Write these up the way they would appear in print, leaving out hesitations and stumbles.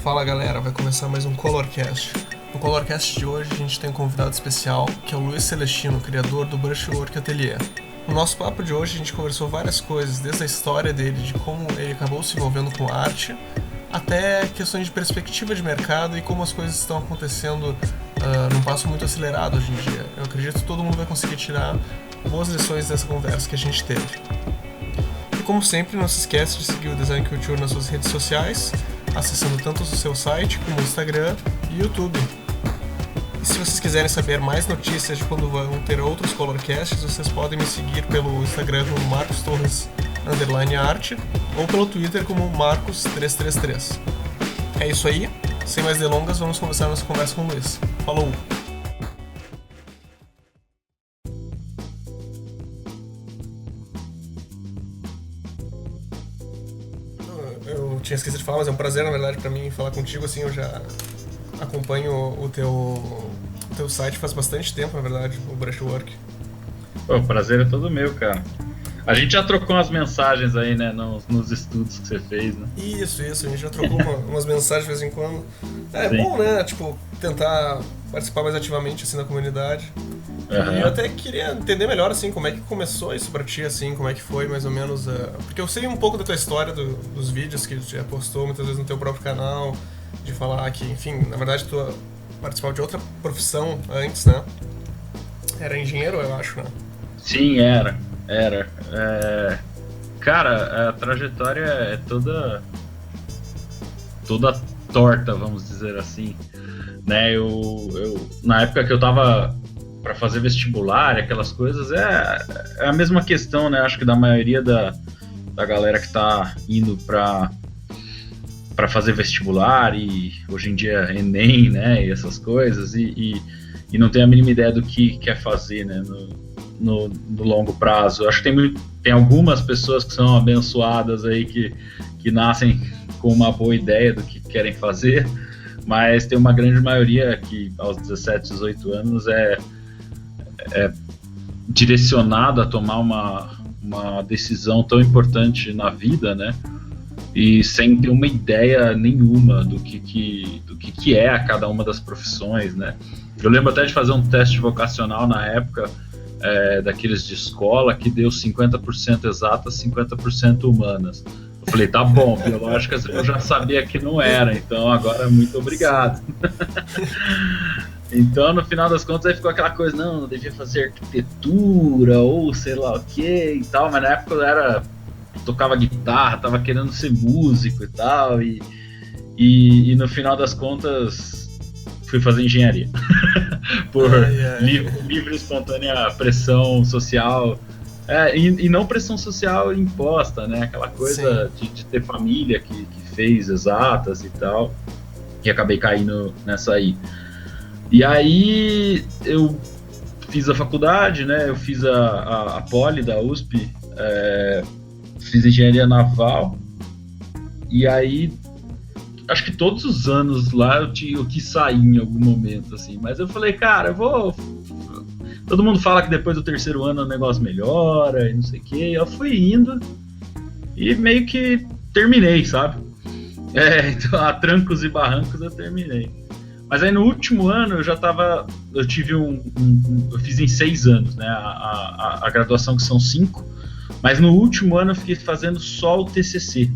Fala galera, vai começar mais um Colorcast. No Colorcast de hoje a gente tem um convidado especial, que é o Luiz Celestino, criador do Brushwork Atelier. No nosso papo de hoje a gente conversou várias coisas, desde a história dele, de como ele acabou se envolvendo com arte, até questões de perspectiva de mercado e como as coisas estão acontecendo num passo muito acelerado hoje em dia. Eu acredito que todo mundo vai conseguir tirar boas lições dessa conversa que a gente teve. E como sempre, não se esquece de seguir o Design Culture nas suas redes sociais, acessando tanto o seu site como o Instagram e YouTube. E se vocês quiserem saber mais notícias de quando vão ter outros Colorcasts, vocês podem me seguir pelo Instagram como marcostorres_arte ou pelo Twitter como marcos333. É isso aí, sem mais delongas, vamos começar nossa conversa com o Luiz. Falou! Eu tinha esquecido de falar, mas é um prazer, na verdade, pra mim falar contigo, assim, eu já acompanho o teu site faz bastante tempo, na verdade, o Brushwork. Pô, o prazer é todo meu, cara. A gente já trocou umas mensagens aí, né, nos estudos que você fez, né? Isso, a gente já trocou umas mensagens de vez em quando. É Sim. bom, né, tipo, tentar participar mais ativamente, assim, da comunidade. Uhum. E eu até queria entender melhor, assim, como é que começou isso pra ti, assim, como é que foi, mais ou menos, porque eu sei um pouco da tua história, dos vídeos que tu já postou muitas vezes no teu próprio canal, de falar que, enfim, na verdade tu participava de outra profissão antes, né? Era engenheiro, eu acho, né? Sim, era. Cara, a trajetória é toda torta, vamos dizer assim, né? Eu na época que eu tava para fazer vestibular, aquelas coisas, é a mesma questão, né? Acho que da maioria da galera que tá indo para fazer vestibular e hoje em dia Enem, né? E essas coisas e não tem a mínima ideia do que quer fazer, né? No longo prazo. Acho que tem algumas pessoas que são abençoadas aí que nascem com uma boa ideia do que querem fazer, mas tem uma grande maioria que aos 17, 18 anos é direcionado a tomar uma decisão tão importante na vida, né? E sem ter uma ideia nenhuma do que é a cada uma das profissões, né? Eu lembro até de fazer um teste vocacional na época, daqueles de escola, que deu 50% exatas, 50% humanas. Eu falei, tá bom, biológicas eu já sabia que não era, então agora muito obrigado. Então, no final das contas, aí ficou aquela coisa, não, eu devia fazer arquitetura, ou sei lá o que e tal, mas na época eu tocava guitarra, tava querendo ser músico e tal, e no final das contas fui fazer engenharia por livre e espontânea pressão social, e não pressão social imposta, né? Aquela coisa de ter família que fez exatas e tal, e acabei caindo nessa aí. E aí eu fiz a faculdade, né? Eu fiz a Poli da USP, fiz engenharia naval, e aí acho que todos os anos lá eu quis sair em algum momento, assim, mas eu falei, cara, todo mundo fala que depois do terceiro ano o negócio melhora e não sei o que, eu fui indo e meio que terminei, sabe? Então, a trancos e barrancos eu terminei. Mas aí no último ano eu tive eu fiz em 6 anos, né, a graduação, que são 5, mas no último ano eu fiquei fazendo só o TCC,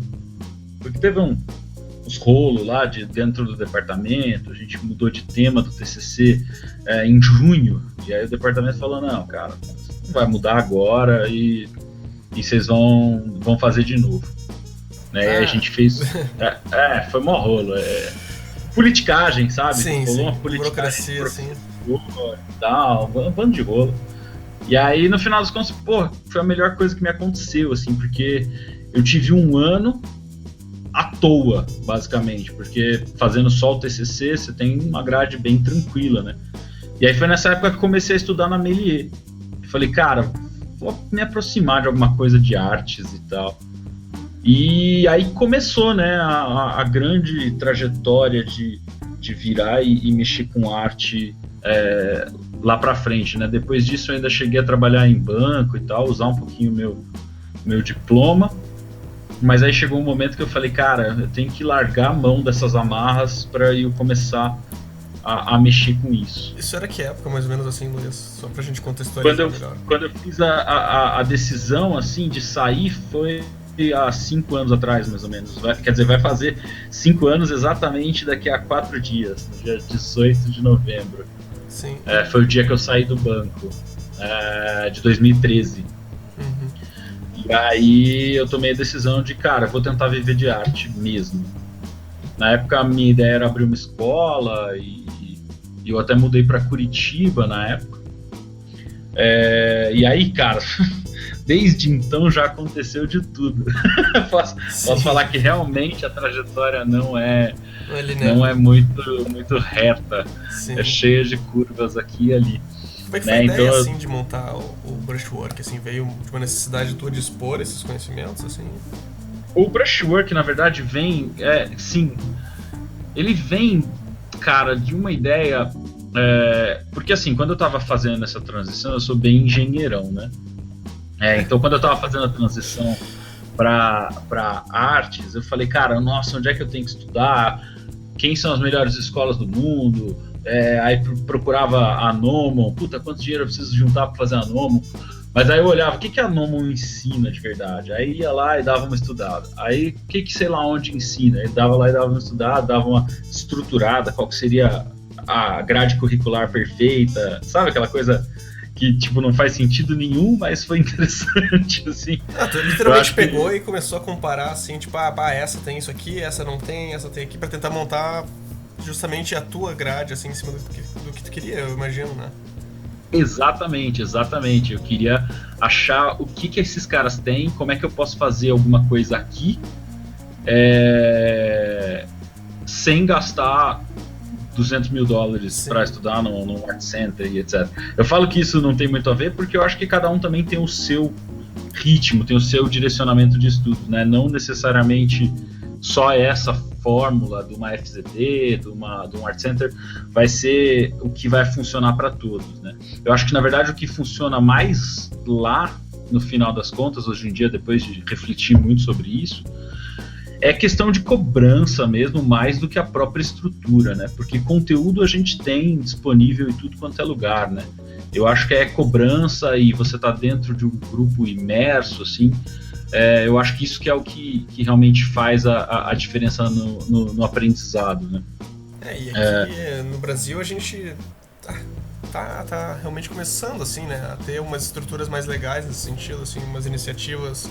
porque teve uns rolos lá dentro do departamento, a gente mudou de tema do TCC em junho, e aí o departamento falou, não, cara, não vai mudar agora e vocês vão fazer de novo, né? E a gente fez, foi mó rolo, politicagem, sabe? Sim, rolou uma burocracia, assim. Um bando de rolo. E aí, no final dos contos, foi a melhor coisa que me aconteceu, assim, porque eu tive um ano à toa, basicamente, porque fazendo só o TCC, você tem uma grade bem tranquila, né? E aí foi nessa época que eu comecei a estudar na Melier. Falei, cara, vou me aproximar de alguma coisa de artes e tal. E aí começou, né, a grande trajetória de virar e mexer com arte lá pra frente, né? Depois disso eu ainda cheguei a trabalhar em banco e tal, usar um pouquinho meu diploma. Mas aí chegou um momento que eu falei, cara, eu tenho que largar a mão dessas amarras para eu começar a mexer com isso. Isso era que época, mais ou menos assim, Luiz? Só pra gente contextualizar melhor. Quando eu fiz a decisão, assim, de sair, foi há 5 anos atrás, mais ou menos. Quer dizer, vai fazer 5 anos exatamente daqui a 4 dias, no dia 18 de novembro. Sim. Foi o dia que eu saí do banco, de 2013. Uhum. E aí eu tomei a decisão de, cara, vou tentar viver de arte mesmo. Na época a minha ideia era abrir uma escola e eu até mudei para Curitiba na época. E aí, cara, desde então já aconteceu de tudo. posso falar que realmente a trajetória não é muito reta. Sim. É cheia de curvas aqui e ali. Como é que foi a ideia, assim, de montar o Brushwork? Assim, veio de uma necessidade tua de expor esses conhecimentos, assim? O Brushwork, na verdade, vem... sim, ele vem, cara, de uma ideia... porque, assim, quando eu tava fazendo essa transição, eu sou bem engenheirão, né? Então, quando eu tava fazendo a transição para artes, eu falei, cara, nossa, onde é que eu tenho que estudar? Quem são as melhores escolas do mundo? Aí procurava a Nomon, puta, quanto dinheiro eu preciso juntar para fazer a Nomon? Mas aí eu olhava, o que a Nomon ensina de verdade? Aí ia lá e dava uma estudada. Aí, o que sei lá onde ensina? Aí dava lá e dava uma estudada, dava uma estruturada, qual que seria a grade curricular perfeita, sabe aquela coisa que, tipo, não faz sentido nenhum, mas foi interessante, assim. Tu literalmente pegou e começou a comparar, assim, tipo, essa tem isso aqui, essa não tem, essa tem aqui, pra tentar montar justamente a tua grade, assim, em cima do que tu queria, eu imagino, né? Exatamente. Eu queria achar o que esses caras têm, como é que eu posso fazer alguma coisa aqui, sem gastar $200 mil para estudar no Art Center e etc. Eu falo que isso não tem muito a ver porque eu acho que cada um também tem o seu ritmo, tem o seu direcionamento de estudo, né? Não necessariamente só essa fórmula de uma FZD, de um Art Center vai ser o que vai funcionar para todos, né? Eu acho que, na verdade, o que funciona mais lá, no final das contas, hoje em dia, depois de refletir muito sobre isso, é questão de cobrança mesmo, mais do que a própria estrutura, né? Porque conteúdo a gente tem disponível em tudo quanto é lugar, né? Eu acho que é cobrança e você tá dentro de um grupo imerso, assim. Eu acho que isso que é o que realmente faz a diferença no aprendizado, né? E aqui no Brasil a gente tá realmente começando, assim, né? A ter umas estruturas mais legais nesse sentido, assim, umas iniciativas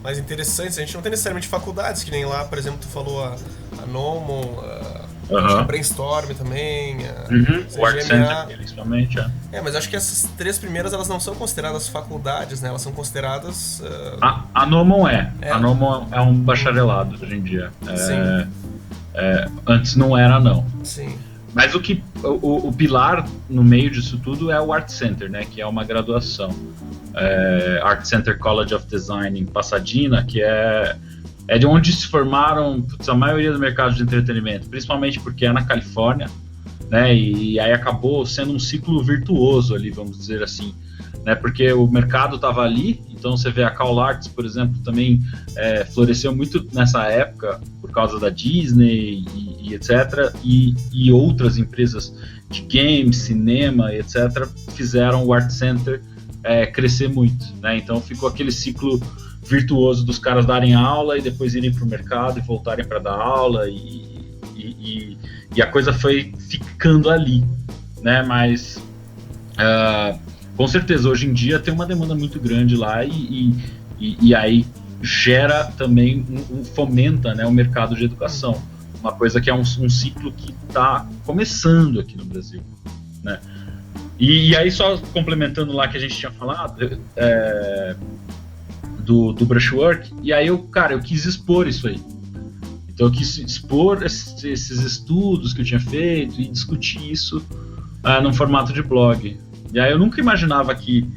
mais interessantes. A gente não tem necessariamente faculdades, que nem lá, por exemplo, tu falou a Nomon, a Brainstorm também, o Art Center, principalmente. Mas acho que essas 3 primeiras, elas não são consideradas faculdades, né? Elas são consideradas... A Nomon A Nomon é um bacharelado hoje em dia. Sim. Antes não era, não. Sim. Mas o pilar no meio disso tudo é o Art Center, né? Que é uma graduação. Art Center College of Design em Pasadena, que é de onde se formaram a maioria do mercado de entretenimento, principalmente porque é na Califórnia, né? E aí acabou sendo um ciclo virtuoso ali, vamos dizer assim, né? Porque o mercado estava ali, então você vê a CalArts, por exemplo, também floresceu muito nessa época por causa da Disney e etc. E outras empresas de games, cinema, etc. fizeram o Art Center crescer muito, né? Então ficou aquele ciclo virtuoso dos caras darem aula e depois irem para o mercado e voltarem para dar aula e a coisa foi ficando ali, né? Mas com certeza hoje em dia tem uma demanda muito grande lá e aí gera também fomenta, né, o mercado de educação, uma coisa que é um ciclo que está começando aqui no Brasil, né? E aí, só complementando lá que a gente tinha falado do Brushwork, e aí eu quis expor isso aí. Então eu quis expor esses estudos que eu tinha feito e discutir isso num formato de blog. E aí eu nunca imaginava que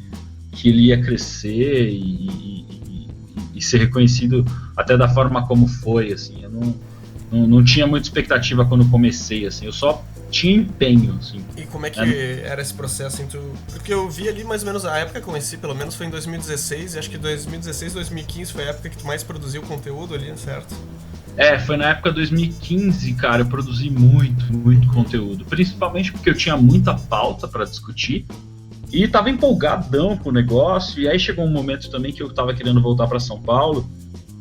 ele ia crescer e ser reconhecido até da forma como foi, assim. Eu Não tinha muita expectativa quando comecei, assim, eu só tinha empenho, assim. E como é que era esse processo, assim, porque eu vi ali mais ou menos a época que eu conheci, pelo menos foi em 2016, e acho que 2016, 2015 foi a época que tu mais produziu conteúdo ali, certo? Foi na época de 2015, cara, eu produzi muito conteúdo, principalmente porque eu tinha muita pauta para discutir e tava empolgadão com o negócio, e aí chegou um momento também que eu tava querendo voltar para São Paulo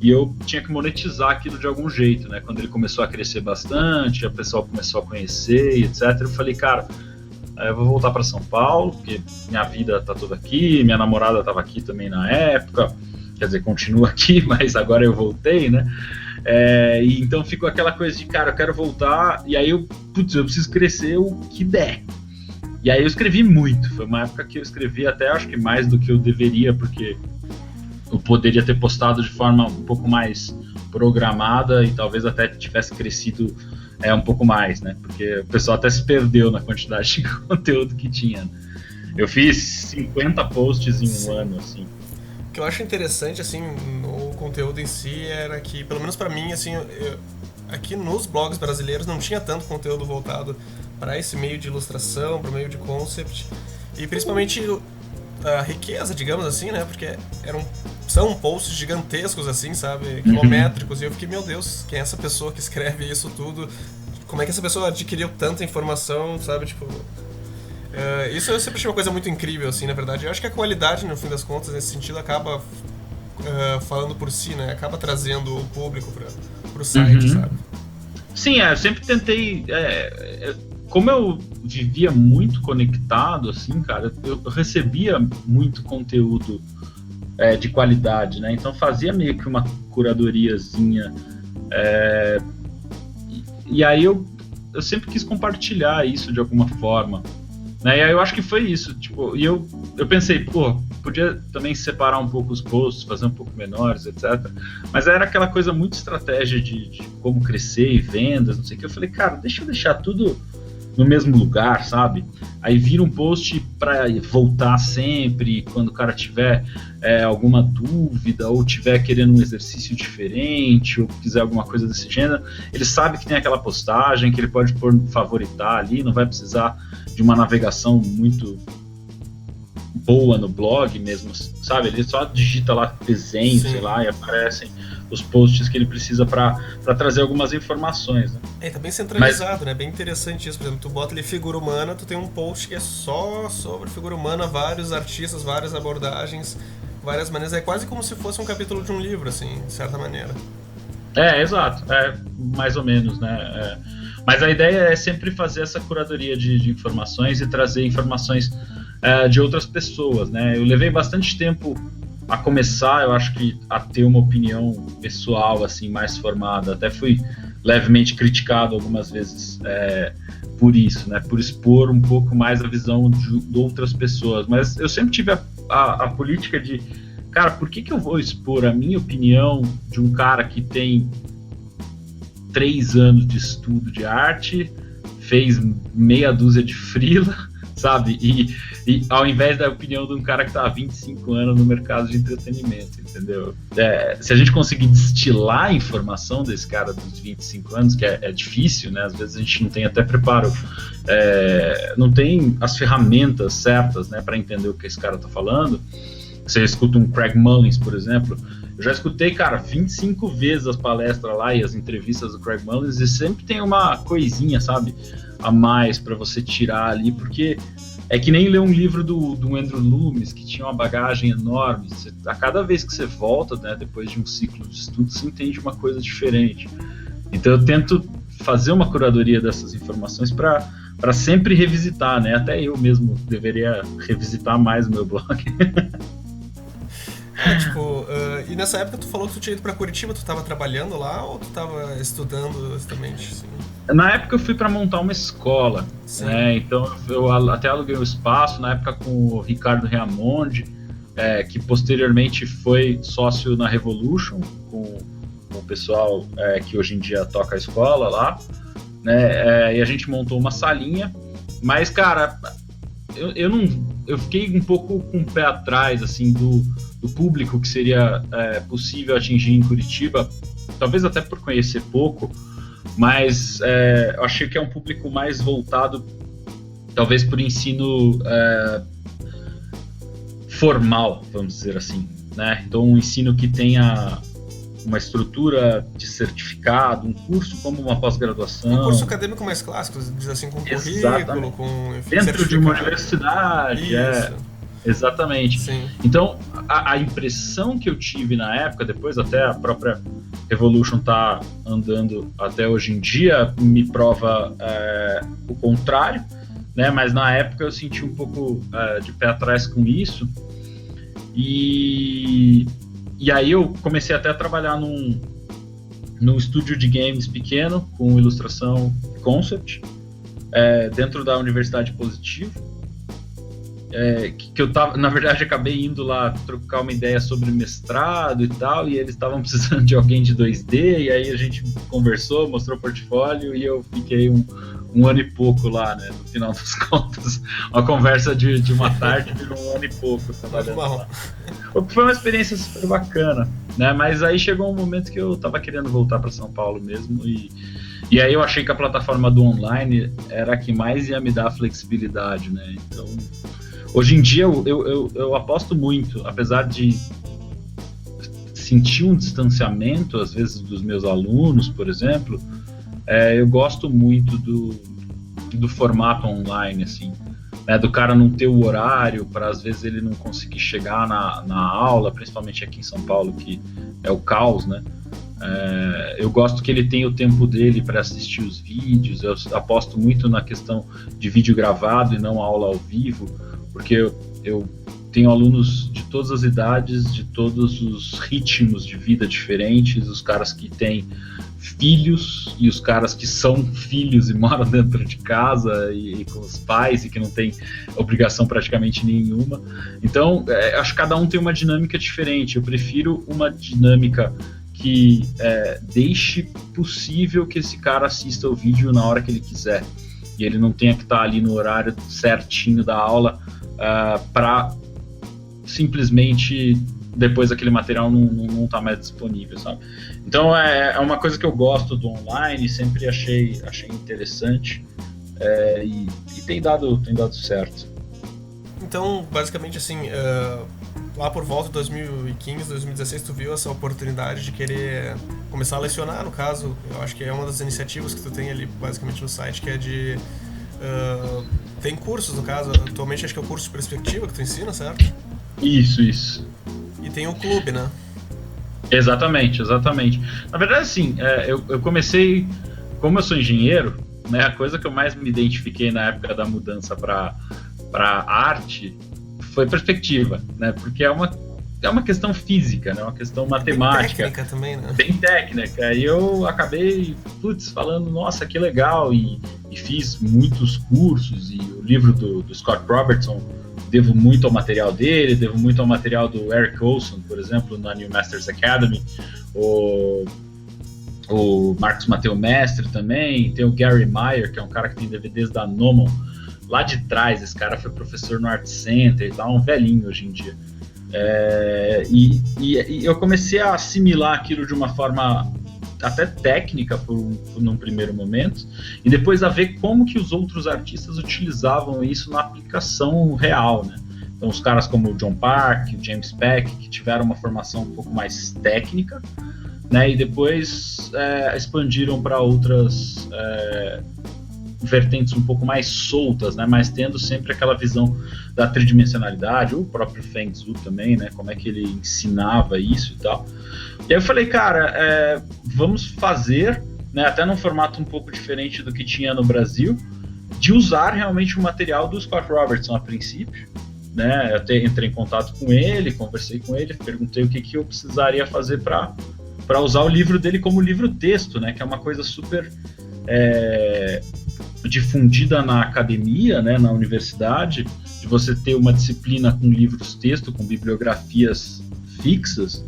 e eu tinha que monetizar aquilo de algum jeito, né? Quando ele começou a crescer bastante, o pessoal começou a conhecer e etc, eu falei, cara, eu vou voltar para São Paulo, porque minha vida tá toda aqui, minha namorada tava aqui também na época, quer dizer, continua aqui, mas agora eu voltei, né? E então ficou aquela coisa de, cara, eu quero voltar, e aí eu preciso crescer o que der. E aí eu escrevi muito, foi uma época que eu escrevi até acho que mais do que eu deveria, porque eu poderia ter postado de forma um pouco mais programada e talvez até tivesse crescido um pouco mais, né? Porque o pessoal até se perdeu na quantidade de conteúdo que tinha. Eu fiz 50 posts em um ano, assim. O que eu acho interessante, assim, no conteúdo em si era que, pelo menos pra mim, assim, aqui nos blogs brasileiros não tinha tanto conteúdo voltado para esse meio de ilustração, para o meio de concept, e principalmente a riqueza, digamos assim, né, porque são posts gigantescos, assim, sabe, quilométricos, e eu fiquei, meu Deus, quem é essa pessoa que escreve isso tudo? Como é que essa pessoa adquiriu tanta informação, sabe, tipo... isso eu sempre achei uma coisa muito incrível, assim, na verdade. Eu acho que a qualidade, no fim das contas, nesse sentido, acaba falando por si, né? Acaba trazendo o público pro site, sabe? Sim, eu sempre tentei... como eu vivia muito conectado, assim, cara, eu recebia muito conteúdo de qualidade, né? Então fazia meio que uma curadoriazinha. E aí eu sempre quis compartilhar isso de alguma forma. E aí eu acho que foi isso, tipo, e eu pensei, podia também separar um pouco os posts, fazer um pouco menores, etc. Mas era aquela coisa muito estratégia de como crescer e vendas, não sei o que. Eu falei, cara, deixa eu deixar tudo no mesmo lugar, sabe? Aí vira um post para voltar sempre, quando o cara tiver alguma dúvida, ou tiver querendo um exercício diferente, ou quiser alguma coisa desse gênero, ele sabe que tem aquela postagem, que ele pode favoritar ali, não vai precisar de uma navegação muito boa no blog mesmo, sabe? Ele só digita lá desenho, sei lá, e aparecem os posts que ele precisa para trazer algumas informações, né? Tá bem centralizado, né? Bem interessante isso. Por exemplo, tu bota ali figura humana, tu tem um post que é só sobre figura humana, vários artistas, várias abordagens, várias maneiras. É quase como se fosse um capítulo de um livro, assim, de certa maneira. Exato. Mais ou menos, né? Mas a ideia é sempre fazer essa curadoria de informações e trazer informações de outras pessoas, né? Eu levei bastante tempo a começar, eu acho que a ter uma opinião pessoal assim mais formada. Até fui levemente criticado algumas vezes por isso, né? Por expor um pouco mais a visão de outras pessoas. Mas eu sempre tive a política de, cara, por que eu vou expor a minha opinião de um cara que tem 3 anos de estudo de arte, fez meia dúzia de freela, sabe? E ao invés da opinião de um cara que está há 25 anos no mercado de entretenimento, entendeu? Se a gente conseguir destilar a informação desse cara dos 25 anos, que é difícil, né? Às vezes a gente não tem até preparo, não tem as ferramentas certas, né, para entender o que esse cara está falando. Você escuta um Craig Mullins, por exemplo. Eu já escutei, cara, 25 vezes as palestras lá e as entrevistas do Craig Mullins, e sempre tem uma coisinha, sabe, a mais para você tirar ali, porque é que nem ler um livro do Andrew Loomis, que tinha uma bagagem enorme. A cada vez que você volta, né, depois de um ciclo de estudo, você entende uma coisa diferente. Então eu tento fazer uma curadoria dessas informações para sempre revisitar, né? Até eu mesmo deveria revisitar mais o meu blog. E nessa época tu falou que tu tinha ido pra Curitiba, tu tava trabalhando lá ou tu tava estudando justamente, assim? Na época eu fui para montar uma escola, né? Então eu até aluguei um espaço, na época com o Ricardo Reamonde, que posteriormente foi sócio na Revolution, com o pessoal que hoje em dia toca a escola lá, né? E a gente montou uma salinha, mas, cara, eu fiquei um pouco com o pé atrás, assim, do público que seria possível atingir em Curitiba, talvez até por conhecer pouco, mas eu achei que é um público mais voltado, talvez, por ensino formal, vamos dizer assim, né? Então, um ensino que tenha uma estrutura de certificado, um curso como uma pós-graduação. Um curso acadêmico mais clássico, diz assim, com currículo, com... Enfim, dentro de uma universidade, exatamente. Sim. Então, a impressão que eu tive na época, depois até a própria Revolution tá andando até hoje em dia, me prova o contrário, né? Mas na época eu senti um pouco de pé atrás com isso, e aí eu comecei até a trabalhar num estúdio de games pequeno, com ilustração e concept, dentro da Universidade Positivo, que eu tava, na verdade, acabei indo lá trocar uma ideia sobre mestrado e tal, e eles estavam precisando de alguém de 2D, e aí a gente conversou, mostrou o portfólio, e eu fiquei um ano e pouco lá, né, no final das contas. Uma conversa de uma tarde virou um ano e pouco trabalhando lá. Foi uma experiência super bacana, né, mas aí chegou um momento que eu tava querendo voltar para São Paulo mesmo, e aí eu achei que a plataforma do online era a que mais ia me dar flexibilidade, né, então... Hoje em dia eu aposto muito, apesar de sentir um distanciamento, às vezes, dos meus alunos, por exemplo, eu gosto muito do formato online, assim, né, do cara não ter o horário para, às vezes, ele não conseguir chegar na aula, principalmente aqui em São Paulo, que é o caos, né? Eu gosto que ele tenha o tempo dele para assistir os vídeos, eu aposto muito na questão de vídeo gravado e não aula ao vivo, porque eu tenho alunos de todas as idades, de todos os ritmos de vida diferentes, os caras que têm filhos e os caras que são filhos e moram dentro de casa e com os pais e que não tem obrigação praticamente nenhuma. Então, acho que cada um tem uma dinâmica diferente. Eu prefiro uma dinâmica que deixe possível que esse cara assista o vídeo na hora que ele quiser e ele não tenha que estar ali no horário certinho da aula para simplesmente depois aquele material não tá mais disponível, sabe? Então é uma coisa que eu gosto do online, sempre achei interessante, e tem dado certo. Então, basicamente assim, lá por volta de 2015, 2016, tu viu essa oportunidade de querer começar a lecionar, no caso, eu acho que é uma das iniciativas que tu tem ali basicamente no site, que é de... tem cursos, no caso, atualmente acho que é o curso de perspectiva que tu ensina, certo? Isso. E tem o clube, né? Exatamente. Na verdade, assim, eu comecei, como eu sou engenheiro, né, a coisa que eu mais me identifiquei na época da mudança para arte foi perspectiva, né, porque é uma questão física, né, uma questão matemática. Bem técnica também, né? Bem técnica, e eu acabei, falando, nossa, que legal, e fiz muitos cursos, e o livro do Scott Robertson, devo muito ao material dele, devo muito ao material do Eric Olson, por exemplo, na New Masters Academy, o Marcos Mateu Mestre também, tem o Gary Meyer, que é um cara que tem DVDs da Nomon, lá de trás, esse cara foi professor no Art Center e tal, um velhinho hoje em dia. E eu comecei a assimilar aquilo de uma forma até técnica num primeiro momento, e depois a ver como que os outros artistas utilizavam isso na aplicação real, né? Então os caras como o John Park, o James Peck, que tiveram uma formação um pouco mais técnica, né? E depois expandiram para outras vertentes um pouco mais soltas, né? Mas tendo sempre aquela visão da tridimensionalidade, o próprio Feng Zhu também, né? Como é que ele ensinava isso e tal. E aí eu falei, cara, vamos fazer, né, até num formato um pouco diferente do que tinha no Brasil, de usar realmente o material do Scott Robertson a princípio, né? Eu até entrei em contato com ele, conversei com ele, perguntei o que eu precisaria fazer para usar o livro dele como livro-texto, né? Que é uma coisa super difundida na academia, né, na universidade, de você ter uma disciplina com livros-texto, com bibliografias fixas.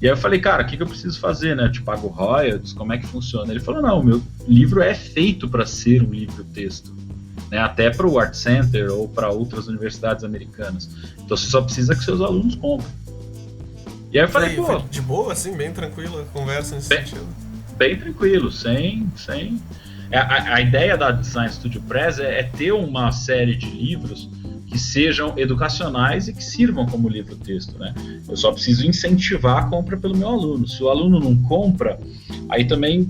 E aí eu falei, cara, o que eu preciso fazer, né? Eu te pago royalties, como é que funciona? Ele falou, não, o meu livro é feito para ser um livro-texto, né? Até para o Art Center ou para outras universidades americanas. Então você só precisa que seus alunos comprem. E aí eu falei, pô... De boa, assim, bem tranquila a conversa nesse sentido? Bem tranquilo, sem... A ideia da Design Studio Press é ter uma série de livros que sejam educacionais e que sirvam como livro-texto, né? Eu só preciso incentivar a compra pelo meu aluno. Se o aluno não compra, aí também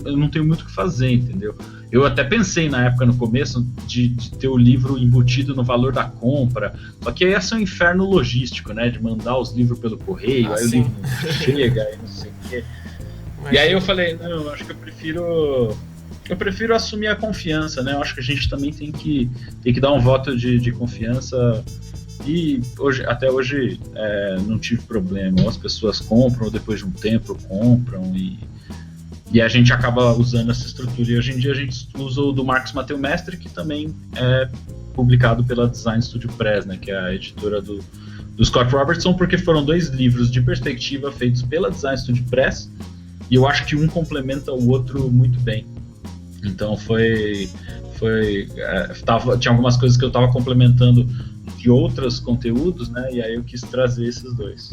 eu não tenho muito o que fazer, entendeu? Eu até pensei na época, no começo, de ter o livro embutido no valor da compra, só que aí ia ser um inferno logístico, né? De mandar os livros pelo correio, aí sim. o livro não chega, aí não sei o quê. E aí eu falei, não, acho que eu prefiro assumir a confiança, né? Eu acho que a gente também tem que dar um voto de confiança e até hoje não tive problema. Ou as pessoas compram, ou depois de um tempo compram e a gente acaba usando essa estrutura. E hoje em dia a gente usa o do Marcos Mateu Mestre, que também é publicado pela Design Studio Press, né? Que é a editora do Scott Robertson, porque foram 2 livros de perspectiva feitos pela Design Studio Press e eu acho que um complementa o outro muito bem. Então tinha algumas coisas que eu estava complementando de outros conteúdos, né? E aí eu quis trazer esses 2.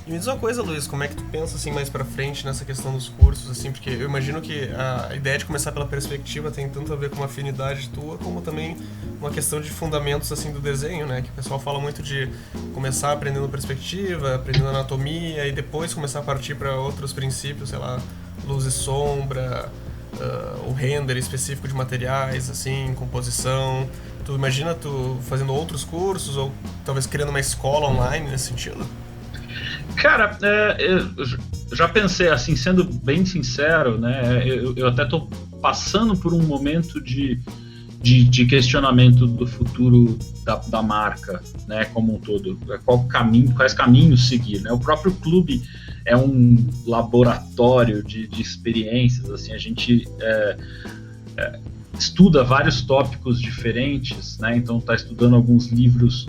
E me diz uma coisa, Luiz, como é que tu pensa assim mais pra frente nessa questão dos cursos, assim, porque eu imagino que a ideia de começar pela perspectiva tem tanto a ver com uma afinidade tua, como também uma questão de fundamentos assim do desenho, né? Que o pessoal fala muito de começar aprendendo perspectiva, aprendendo anatomia e depois começar a partir para outros princípios, sei lá, luz e sombra, o render específico de materiais, assim, composição. Tu imagina tu fazendo outros cursos ou talvez criando uma escola online nesse sentido? Cara, eu já pensei assim, sendo bem sincero, né? Eu até tô passando por um momento de questionamento do futuro da marca, né? Como um todo, quais caminhos seguir, né? O próprio clube é um laboratório de experiências, assim, a gente estuda vários tópicos diferentes, né? Então está estudando alguns livros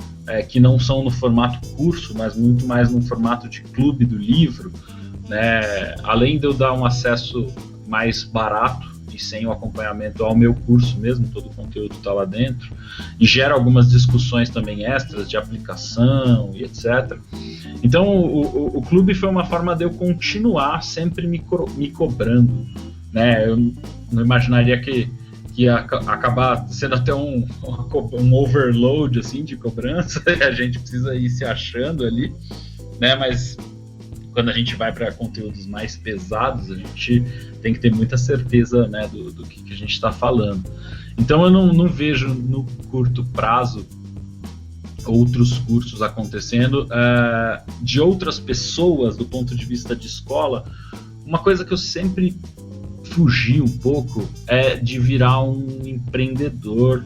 que não são no formato curso, mas muito mais no formato de clube do livro, né? Além de eu dar um acesso mais barato e sem o acompanhamento ao meu curso mesmo, todo o conteúdo está lá dentro, e gera algumas discussões também extras de aplicação e etc. Então o clube foi uma forma de eu continuar sempre me cobrando, né? Eu não imaginaria que ia acabar sendo até um overload assim, de cobrança, e a gente precisa ir se achando ali, né? Mas quando a gente vai para conteúdos mais pesados, a gente tem que ter muita certeza, né, do que a gente está falando. Então eu não vejo no curto prazo outros cursos acontecendo de outras pessoas do ponto de vista de escola. Uma coisa que eu sempre fugi um pouco é de virar um empreendedor,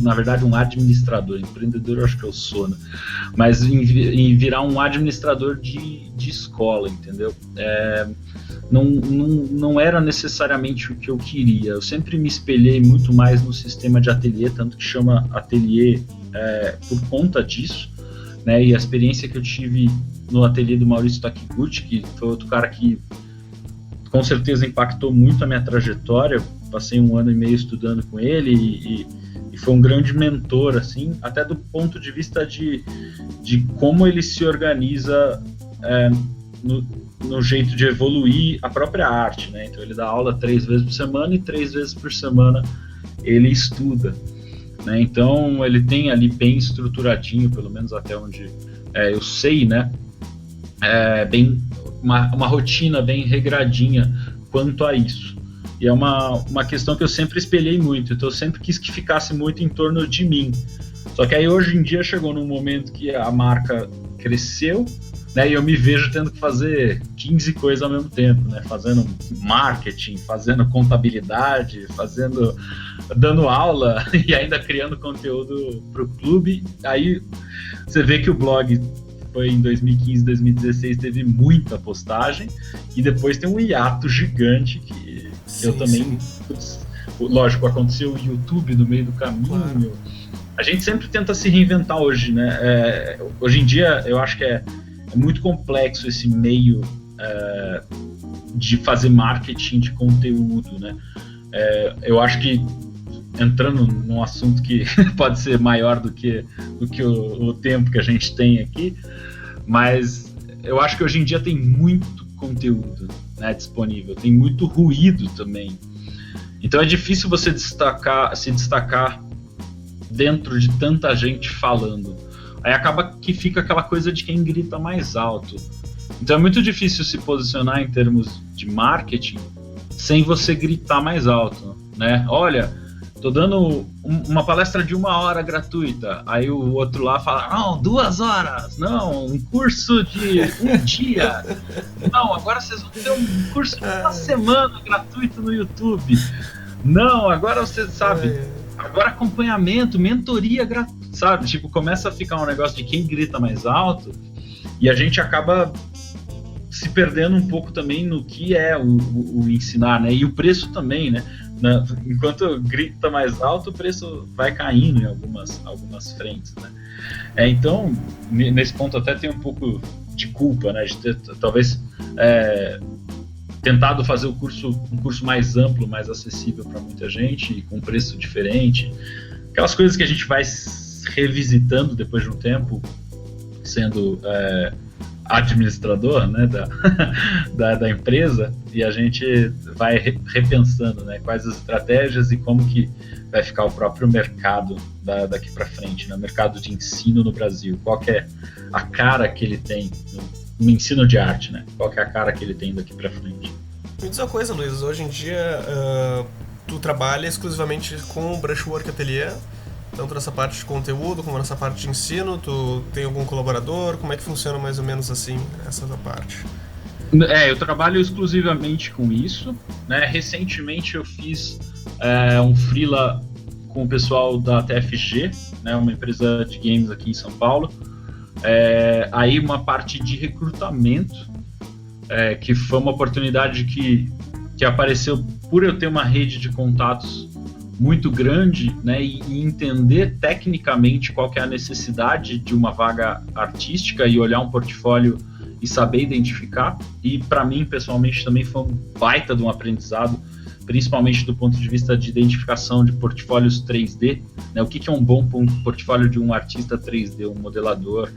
na verdade um administrador. Empreendedor eu acho que eu sou, né? Mas em virar um administrador de escola, entendeu? Não era necessariamente o que eu queria. Eu sempre me espelhei muito mais no sistema de ateliê, tanto que chama ateliê por conta disso, né? E a experiência que eu tive no ateliê do Maurício Takiguchi, que foi outro cara que com certeza impactou muito a minha trajetória. Passei 1 ano e meio estudando com ele e foi um grande mentor, assim, até do ponto de vista de como ele se organiza no jeito de evoluir a própria arte, né? Então ele dá aula 3 vezes por semana e 3 vezes por semana ele estuda, né? Então ele tem ali bem estruturadinho, pelo menos até onde eu sei, né? Bem uma rotina bem regradinha quanto a isso. E é uma questão que eu sempre espelhei muito, então eu sempre quis que ficasse muito em torno de mim. Só que aí hoje em dia chegou num momento que a marca cresceu, né, e eu me vejo tendo que fazer 15 coisas ao mesmo tempo, né, fazendo marketing, fazendo contabilidade, dando aula e ainda criando conteúdo para o clube. Aí você vê que o blog foi em 2015, 2016, teve muita postagem, e depois tem um hiato gigante que sim, eu também... Sim. Lógico, aconteceu o YouTube no meio do caminho. Claro. A gente sempre tenta se reinventar hoje, né? Hoje em dia, eu acho que é muito complexo esse meio de fazer marketing de conteúdo, né? Eu acho que, entrando num assunto que pode ser maior do que o tempo que a gente tem aqui, mas eu acho que hoje em dia tem muito conteúdo, né, disponível, tem muito ruído também. Então é difícil você se destacar dentro de tanta gente falando. Aí acaba que fica aquela coisa de quem grita mais alto. Então é muito difícil se posicionar em termos de marketing sem você gritar mais alto, né? Olha, tô dando uma palestra de 1 hora gratuita. Aí o outro lá fala, não, 2 horas. Não, um curso de 1 dia. Não, agora vocês vão ter um curso de 1 semana gratuito no YouTube. Não, agora você sabe, agora acompanhamento, mentoria gratuita, sabe? Tipo, começa a ficar um negócio de quem grita mais alto e a gente acaba se perdendo um pouco também no que é o ensinar, né? E o preço também, né? Enquanto grita mais alto, o preço vai caindo em algumas frentes, né? Então, nesse ponto até tem um pouco de culpa, né? De ter, talvez, tentado fazer um curso mais amplo, mais acessível para muita gente, e com preço diferente. Aquelas coisas que a gente vai revisitando depois de um tempo, sendo administrador, né, da empresa, e a gente vai repensando, né, quais as estratégias e como que vai ficar o próprio mercado daqui para frente, né, o mercado de ensino no Brasil, qual que é a cara que ele tem no ensino de arte, né, qual que é a cara que ele tem daqui para frente. Me diz uma coisa, Luiz, hoje em dia tu trabalha exclusivamente com o Brushwork Atelier, tanto nessa parte de conteúdo como nessa parte de ensino. Tu tem algum colaborador? Como é que funciona mais ou menos assim essa da parte? Eu trabalho exclusivamente com isso, né? Recentemente eu fiz um freela com o pessoal da TFG, né? Uma empresa de games aqui em São Paulo. Aí uma parte de recrutamento, que foi uma oportunidade que apareceu por eu ter uma rede de contatos muito grande, né, e entender tecnicamente qual que é a necessidade de uma vaga artística e olhar um portfólio e saber identificar. E para mim, pessoalmente, também foi um baita de um aprendizado, principalmente do ponto de vista de identificação de portfólios 3D, né, o que é um bom portfólio de um artista 3D, um modelador,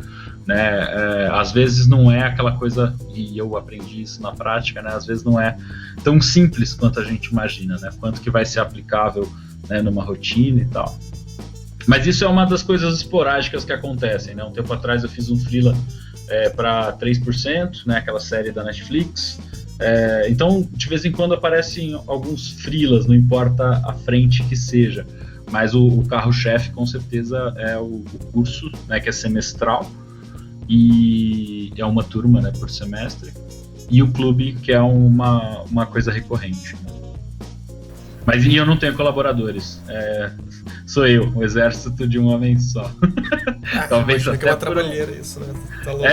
né, às vezes não é aquela coisa, e eu aprendi isso na prática, né, às vezes não é tão simples quanto a gente imagina, né, quanto que vai ser aplicável, né, numa rotina e tal. Mas isso é uma das coisas esporádicas que acontecem, né? Um tempo atrás eu fiz um freela para 3%, né, aquela série da Netflix. Então, de vez em quando aparecem alguns freelas, não importa a frente que seja. Mas o carro-chefe, com certeza, é o curso, né, que é semestral, e é uma turma, né, por semestre. E o clube, que é uma coisa recorrente, né? Mas eu não tenho colaboradores, sou eu, um exército de um homem só. Talvez até que é uma trabalheira isso, né? Tá louco.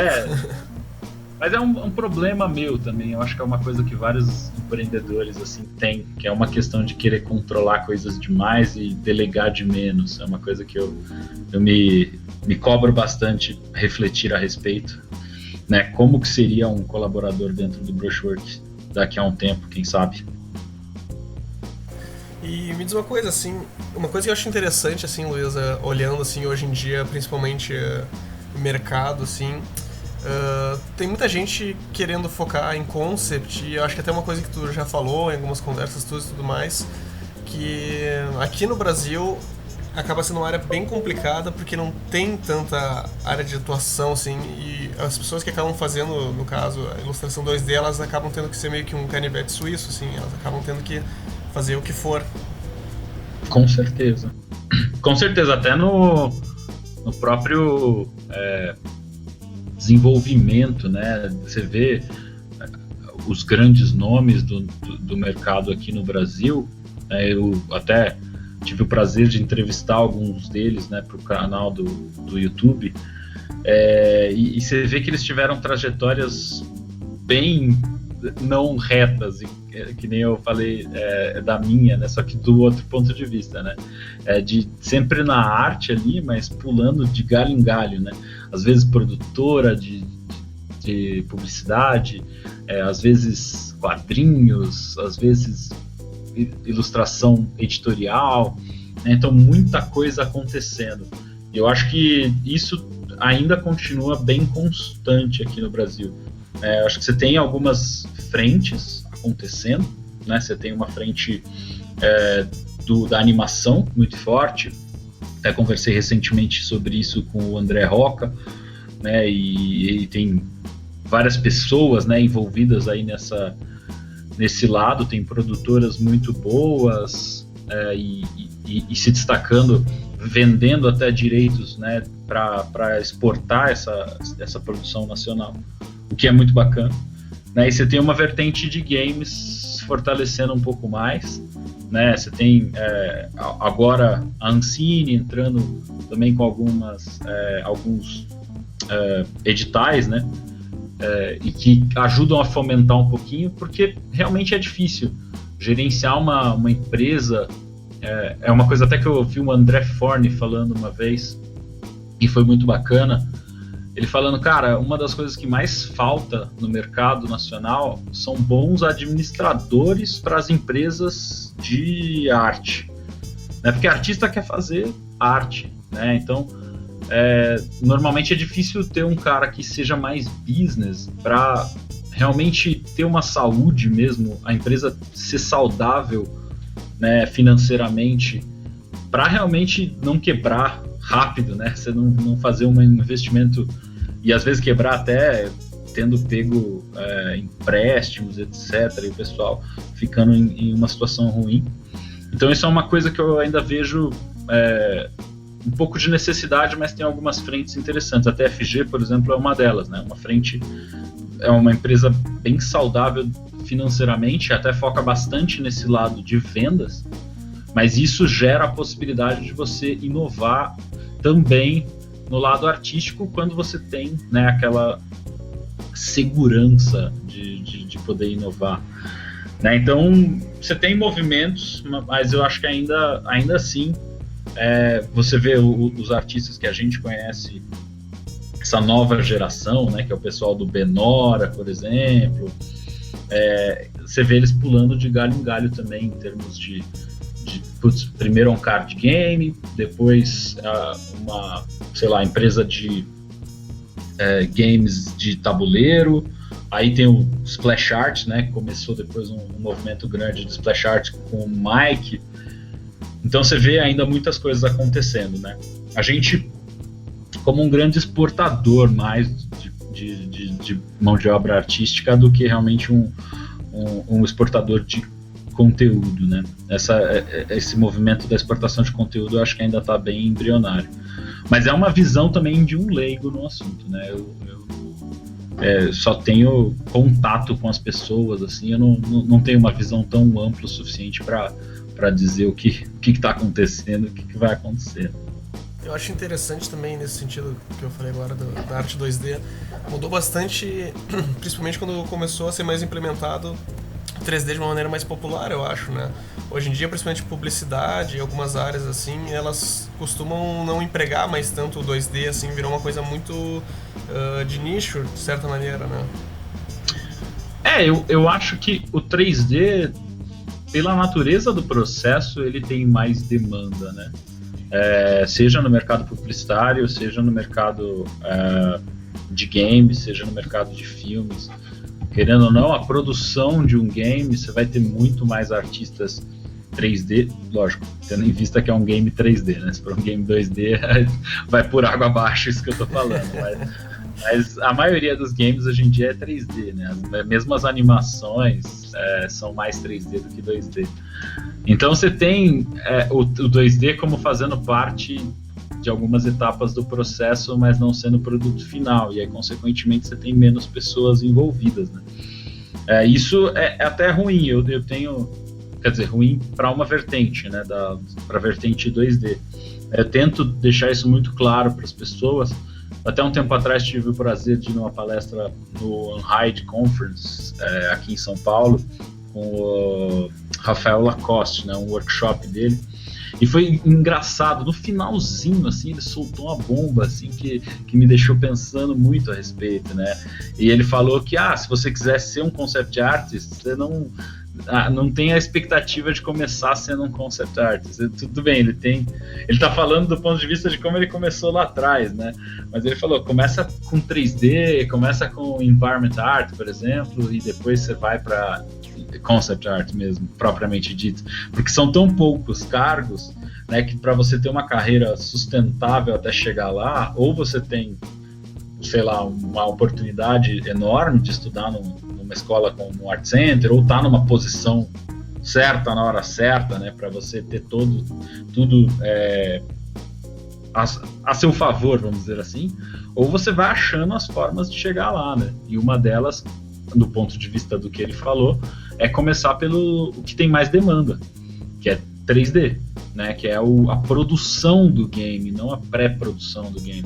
Mas é um problema meu também, eu acho que é uma coisa que vários empreendedores assim têm, que é uma questão de querer controlar coisas demais e delegar de menos. É uma coisa que eu me cobro bastante refletir a respeito, né? Como que seria um colaborador dentro do Brushwork daqui a um tempo, quem sabe? E me diz uma coisa, assim, uma coisa que eu acho interessante, assim, Luísa, olhando, assim, hoje em dia, principalmente o mercado, assim, tem muita gente querendo focar em concept, e eu acho que até uma coisa que tu já falou em algumas conversas tuas e tudo mais, que aqui no Brasil acaba sendo uma área bem complicada, porque não tem tanta área de atuação, assim, e as pessoas que acabam fazendo, no caso, a ilustração 2D, elas acabam tendo que ser meio que um canivete suíço, assim, elas acabam tendo que fazer o que for. Com certeza. Com certeza, até no próprio desenvolvimento, né? Você vê os grandes nomes do mercado aqui no Brasil, eu até tive o prazer de entrevistar alguns deles, né, para o canal do YouTube, e você vê que eles tiveram trajetórias bem não retas, que nem eu falei da minha, né, só que do outro ponto de vista, né, de sempre na arte ali, mas pulando de galho em galho, né, às vezes produtora de publicidade, às vezes quadrinhos, às vezes ilustração editorial, né, então muita coisa acontecendo, e eu acho que isso ainda continua bem constante aqui no Brasil. Acho que você tem algumas frentes acontecendo, né? Você tem uma frente da animação muito forte. Até conversei recentemente sobre isso com o André Roca, né? E tem várias pessoas, né, envolvidas aí nesse lado. Tem produtoras muito boas e se destacando, vendendo até direitos, né, para exportar essa produção nacional, o que é muito bacana, né? E você tem uma vertente de games fortalecendo um pouco mais, né? Você tem agora a Ancine entrando também com alguns editais, né? E que ajudam a fomentar um pouquinho, porque realmente é difícil gerenciar uma empresa. É uma coisa até que eu ouvi o André Forni falando uma vez, e foi muito bacana. Ele falando, cara, uma das coisas que mais falta no mercado nacional são bons administradores para as empresas de arte, né? Porque artista quer fazer arte, né? Então, normalmente é difícil ter um cara que seja mais business para realmente ter uma saúde mesmo, a empresa ser saudável, né, financeiramente, para realmente não quebrar rápido, né? Você não fazer um investimento e às vezes quebrar até tendo pego empréstimos, etc., e o pessoal ficando em uma situação ruim. Então isso é uma coisa que eu ainda vejo um pouco de necessidade, mas tem algumas frentes interessantes. A TFG, por exemplo, é uma delas, né? Uma frente, é uma empresa bem saudável financeiramente, até foca bastante nesse lado de vendas, mas isso gera a possibilidade de você inovar também no lado artístico, quando você tem, né, aquela segurança de poder inovar, né? Então você tem movimentos, mas eu acho que ainda assim você vê os artistas que a gente conhece, essa nova geração, né, que é o pessoal do Benora, por exemplo, você vê eles pulando de galho em galho também, em termos de primeiro um card game, depois uma, sei lá, empresa de games de tabuleiro, aí tem o Splash Art, né, que começou depois um movimento grande de Splash Art com o Mike. Então você vê ainda muitas coisas acontecendo, né? A gente, como um grande exportador mais de mão de obra artística do que realmente um exportador de conteúdo, né? Esse movimento da exportação de conteúdo eu acho que ainda está bem embrionário. Mas é uma visão também de um leigo no assunto, né? Eu só tenho contato com as pessoas, assim, eu não tenho uma visão tão ampla o suficiente para dizer o que está acontecendo, o que vai acontecer. Eu acho interessante também nesse sentido que eu falei agora da arte 2D. Mudou bastante, principalmente quando começou a ser mais implementado 3D de uma maneira mais popular, eu acho, né? Hoje em dia, principalmente publicidade e algumas áreas assim, elas costumam não empregar mais tanto o 2D, assim, virou uma coisa muito de nicho, de certa maneira, né? Eu acho que o 3D, pela natureza do processo, ele tem mais demanda, né? Seja no mercado publicitário, seja no mercado de games, seja no mercado de filmes. Querendo ou não, a produção de um game, você vai ter muito mais artistas 3D, lógico, tendo em vista que é um game 3D, né? Se for um game 2D, vai por água abaixo isso que eu tô falando, mas a maioria dos games hoje em dia é 3D, né? Mesmo as animações são mais 3D do que 2D. Então você tem o 2D como fazendo parte de algumas etapas do processo, mas não sendo o produto final, e aí consequentemente você tem menos pessoas envolvidas, né? Isso é até ruim, eu tenho, quer dizer, ruim para uma vertente, né, para a vertente 2D. Eu tento deixar isso muito claro para as pessoas. Até um tempo atrás tive o prazer de ir numa palestra no Unhide Conference, aqui em São Paulo, com o Rafael Lacoste, né, um workshop dele. E foi engraçado, no finalzinho, assim, ele soltou uma bomba, assim, que me deixou pensando muito a respeito, né? E ele falou que, se você quiser ser um concept artist, você não tem a expectativa de começar sendo um concept artist. Tudo bem, ele tá falando do ponto de vista de como ele começou lá atrás, né? Mas ele falou, começa com 3D, começa com environment art, por exemplo, e depois você vai para concept art mesmo, propriamente dito, porque são tão poucos cargos, né, que para você ter uma carreira sustentável até chegar lá, ou você tem, sei lá, uma oportunidade enorme de estudar numa escola como um Art Center, ou tá numa posição certa na hora certa, né, para você ter tudo a seu favor, vamos dizer assim, ou você vai achando as formas de chegar lá, né? E uma delas, do ponto de vista do que ele falou, é começar pelo o que tem mais demanda, que é 3D, né? Que é a produção do game, não a pré-produção do game.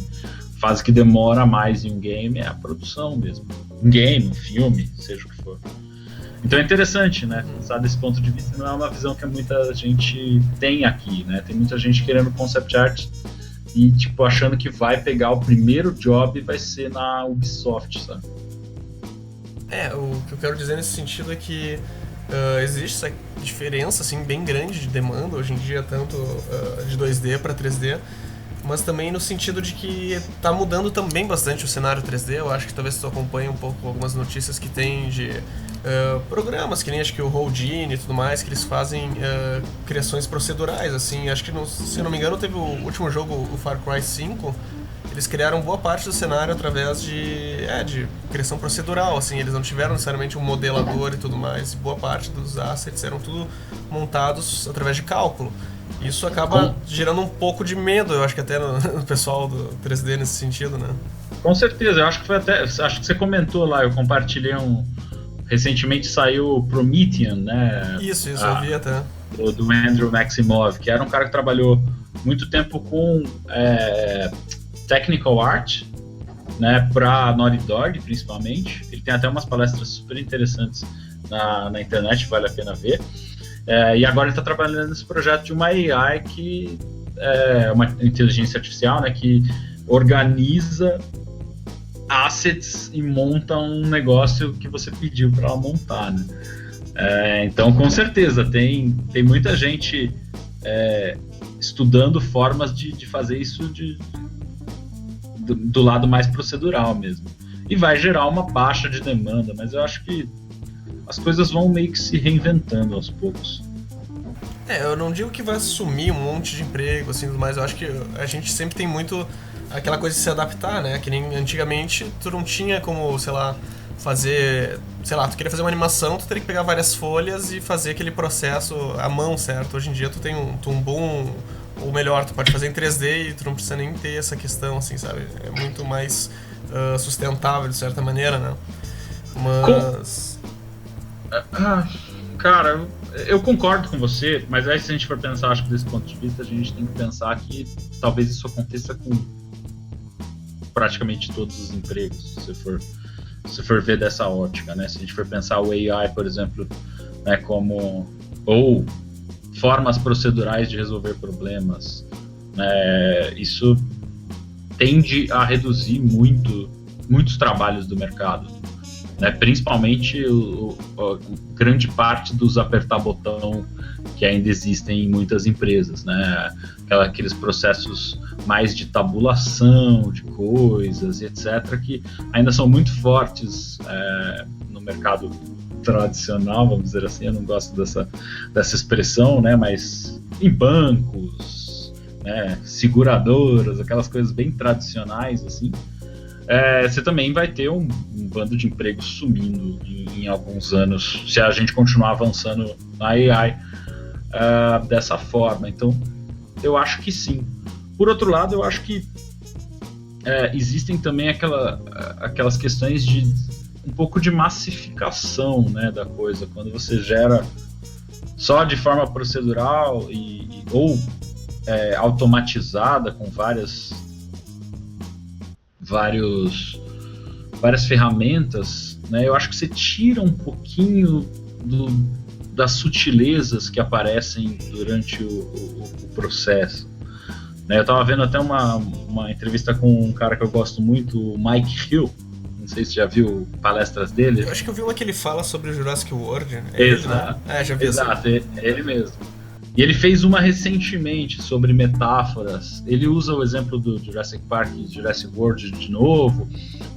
A fase que demora mais em um game é a produção mesmo. Um game, um filme, seja o que for. Então é interessante, né? Pensar desse ponto de vista, não é uma visão que muita gente tem aqui, né? Tem muita gente querendo concept art e, tipo, achando que vai pegar o primeiro job e vai ser na Ubisoft, sabe? O que eu quero dizer nesse sentido é que existe essa diferença assim, bem grande de demanda hoje em dia, tanto de 2D para 3D, mas também no sentido de que está mudando também bastante o cenário 3D. Eu acho que talvez tu acompanhe um pouco algumas notícias que tem de programas, que nem acho que o Houdini e tudo mais, que eles fazem criações procedurais, assim. Acho que, se não me engano, teve o último jogo, o Far Cry 5, eles criaram boa parte do cenário através de criação procedural, assim. Eles não tiveram necessariamente um modelador e tudo mais. Boa parte dos assets eram tudo montados através de cálculo. Isso acaba gerando um pouco de medo, eu acho que até no pessoal do 3D nesse sentido, né? Com certeza, eu acho que foi acho que você comentou lá, eu compartilhei recentemente saiu o Promethean, né? Isso, eu vi até. Do Andrew Maximov, que era um cara que trabalhou muito tempo com technical art, né, para Naughty Dog, principalmente. Ele tem até umas palestras super interessantes na internet, vale a pena ver. E agora ele está trabalhando nesse projeto de uma AI que é uma inteligência artificial, né, que organiza assets e monta um negócio que você pediu para ela montar, né? Então, com certeza, tem muita gente estudando formas de fazer isso do lado mais procedural mesmo. E vai gerar uma baixa de demanda, mas eu acho que as coisas vão meio que se reinventando aos poucos. Eu não digo que vai sumir um monte de emprego, assim, mas eu acho que a gente sempre tem muito aquela coisa de se adaptar, né? Que nem antigamente tu não tinha como, sei lá, fazer... Sei lá, tu queria fazer uma animação, tu teria que pegar várias folhas e fazer aquele processo à mão, certo? Hoje em dia tu tem um bom... Ou melhor, tu pode fazer em 3D e tu não precisa nem ter essa questão, assim, sabe? É muito mais sustentável, de certa maneira, né? Mas... Cara, eu concordo com você, mas aí se a gente for pensar, acho que desse ponto de vista, a gente tem que pensar que talvez isso aconteça com praticamente todos os empregos, se você for ver dessa ótica, né? Se a gente for pensar o AI, por exemplo, né, ou formas procedurais de resolver problemas, né, isso tende a reduzir muitos trabalhos do mercado, né, principalmente grande parte dos apertar botão que ainda existem em muitas empresas, né, aqueles processos mais de tabulação de coisas, etc., que ainda são muito fortes no mercado tradicional, vamos dizer assim. Eu não gosto dessa expressão, né, mas em bancos, né, seguradoras, aquelas coisas bem tradicionais, assim, você também vai ter um bando de empregos sumindo em alguns anos, se a gente continuar avançando na AI dessa forma. Então, eu acho que sim. Por outro lado, eu acho que existem também aquelas questões de um pouco de massificação, né, da coisa, quando você gera só de forma procedural ou automatizada com várias ferramentas, né, eu acho que você tira um pouquinho das sutilezas que aparecem durante o processo, né? Eu estava vendo até uma entrevista com um cara que eu gosto muito, o Mike Hill, não sei se já viu palestras dele. Eu acho que eu vi uma que ele fala sobre o Jurassic World. Exato. Já vi. Exato, é ele mesmo. E ele fez uma recentemente sobre metáforas. Ele usa o exemplo do Jurassic Park e Jurassic World de novo,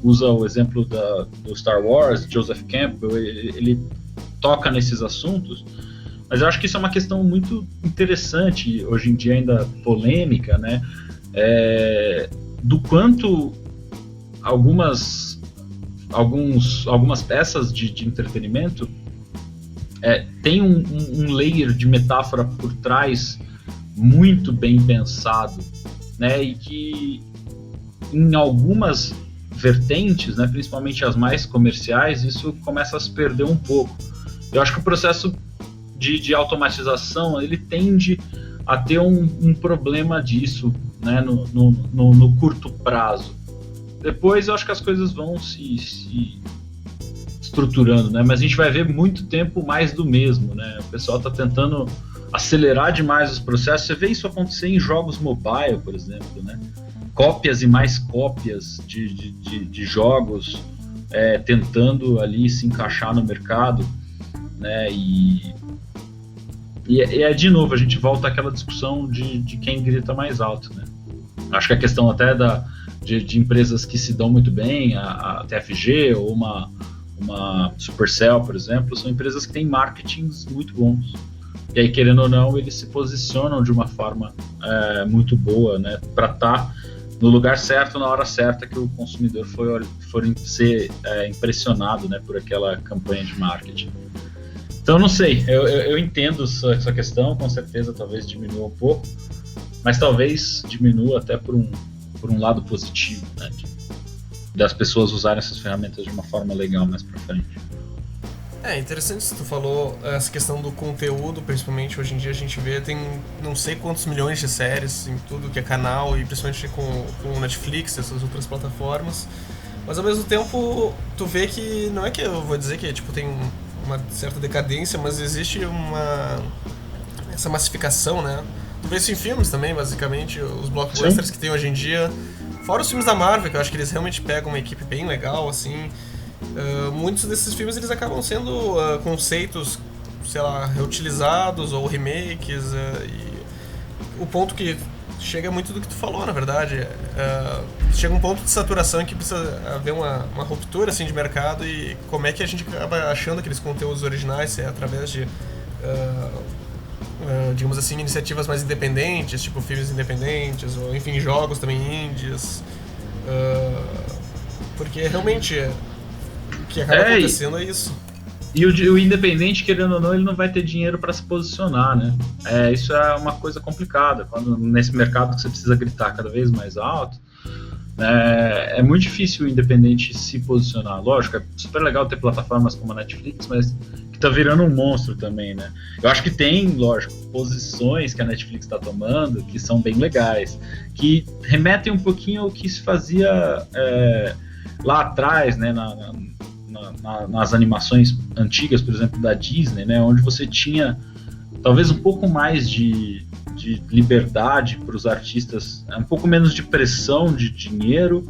usa o exemplo do Star Wars, Joseph Campbell, ele toca nesses assuntos, mas eu acho que isso é uma questão muito interessante, hoje em dia ainda polêmica, né? Do quanto algumas peças de entretenimento tem um layer de metáfora por trás muito bem pensado, né? E que em algumas vertentes, né, principalmente as mais comerciais, isso começa a se perder um pouco. Eu acho que o processo de automatização, ele tende a ter um problema disso, né, no curto prazo. Depois eu acho que as coisas vão se estruturando, né? Mas a gente vai ver muito tempo mais do mesmo, né? O pessoal está tentando acelerar demais os processos. Você vê isso acontecer em jogos mobile, por exemplo, né? Cópias e mais cópias de jogos tentando ali se encaixar no mercado, né? E de novo, a gente volta àquela discussão de quem grita mais alto, né? Acho que a questão até de empresas que se dão muito bem, a TFG ou uma Supercell, por exemplo, são empresas que têm marketings muito bons. E aí, querendo ou não, eles se posicionam de uma forma muito boa, né, para estar no lugar certo, na hora certa, que o consumidor for ser impressionado, né, por aquela campanha de marketing. Então, não sei, eu entendo essa questão, com certeza talvez diminua um pouco, mas talvez diminua até por um lado positivo, né, das pessoas usarem essas ferramentas de uma forma legal mais pra frente. Interessante isso que tu falou, essa questão do conteúdo, principalmente hoje em dia a gente vê, tem não sei quantos milhões de séries em tudo que é canal, e principalmente com o Netflix, essas outras plataformas, mas ao mesmo tempo tu vê que, não é que eu vou dizer que tipo, tem uma certa decadência, mas existe essa massificação, né? Tu vê isso em filmes também, basicamente, os blockbusters que tem hoje em dia. Fora os filmes da Marvel, que eu acho que eles realmente pegam uma equipe bem legal, assim. Muitos desses filmes eles acabam sendo conceitos, sei lá, reutilizados ou remakes. E o ponto que chega muito do que tu falou, na verdade. Chega um ponto de saturação em que precisa haver uma ruptura assim, de mercado, e como é que a gente acaba achando aqueles conteúdos originais, se é através de... digamos assim, iniciativas mais independentes, tipo filmes independentes, ou enfim, jogos também indies, porque realmente o que acaba acontecendo é isso. E o independente, querendo ou não, ele não vai ter dinheiro para se posicionar, né? Isso é uma coisa complicada, quando nesse mercado que você precisa gritar cada vez mais alto, é muito difícil o independente se posicionar. Lógico, é super legal ter plataformas como a Netflix, mas que tá virando um monstro também, né? Eu acho que tem, lógico, posições que a Netflix está tomando que são bem legais, que remetem um pouquinho ao que se fazia lá atrás, né? Nas animações antigas, por exemplo, da Disney, né? Onde você tinha talvez um pouco mais de liberdade para os artistas, um pouco menos de pressão de dinheiro,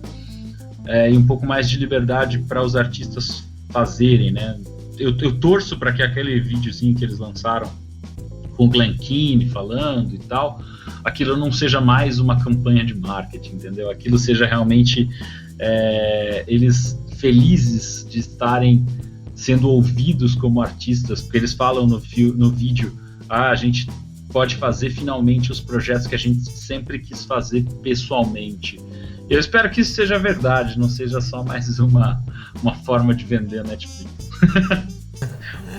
e um pouco mais de liberdade para os artistas fazerem, né? Eu torço para que aquele videozinho que eles lançaram com o Glen Keane falando e tal, aquilo não seja mais uma campanha de marketing, entendeu? Aquilo seja realmente eles felizes de estarem sendo ouvidos como artistas, porque eles falam no vídeo, a gente pode fazer finalmente os projetos que a gente sempre quis fazer pessoalmente. Eu espero que isso seja verdade, não seja só mais uma forma de vender a Netflix.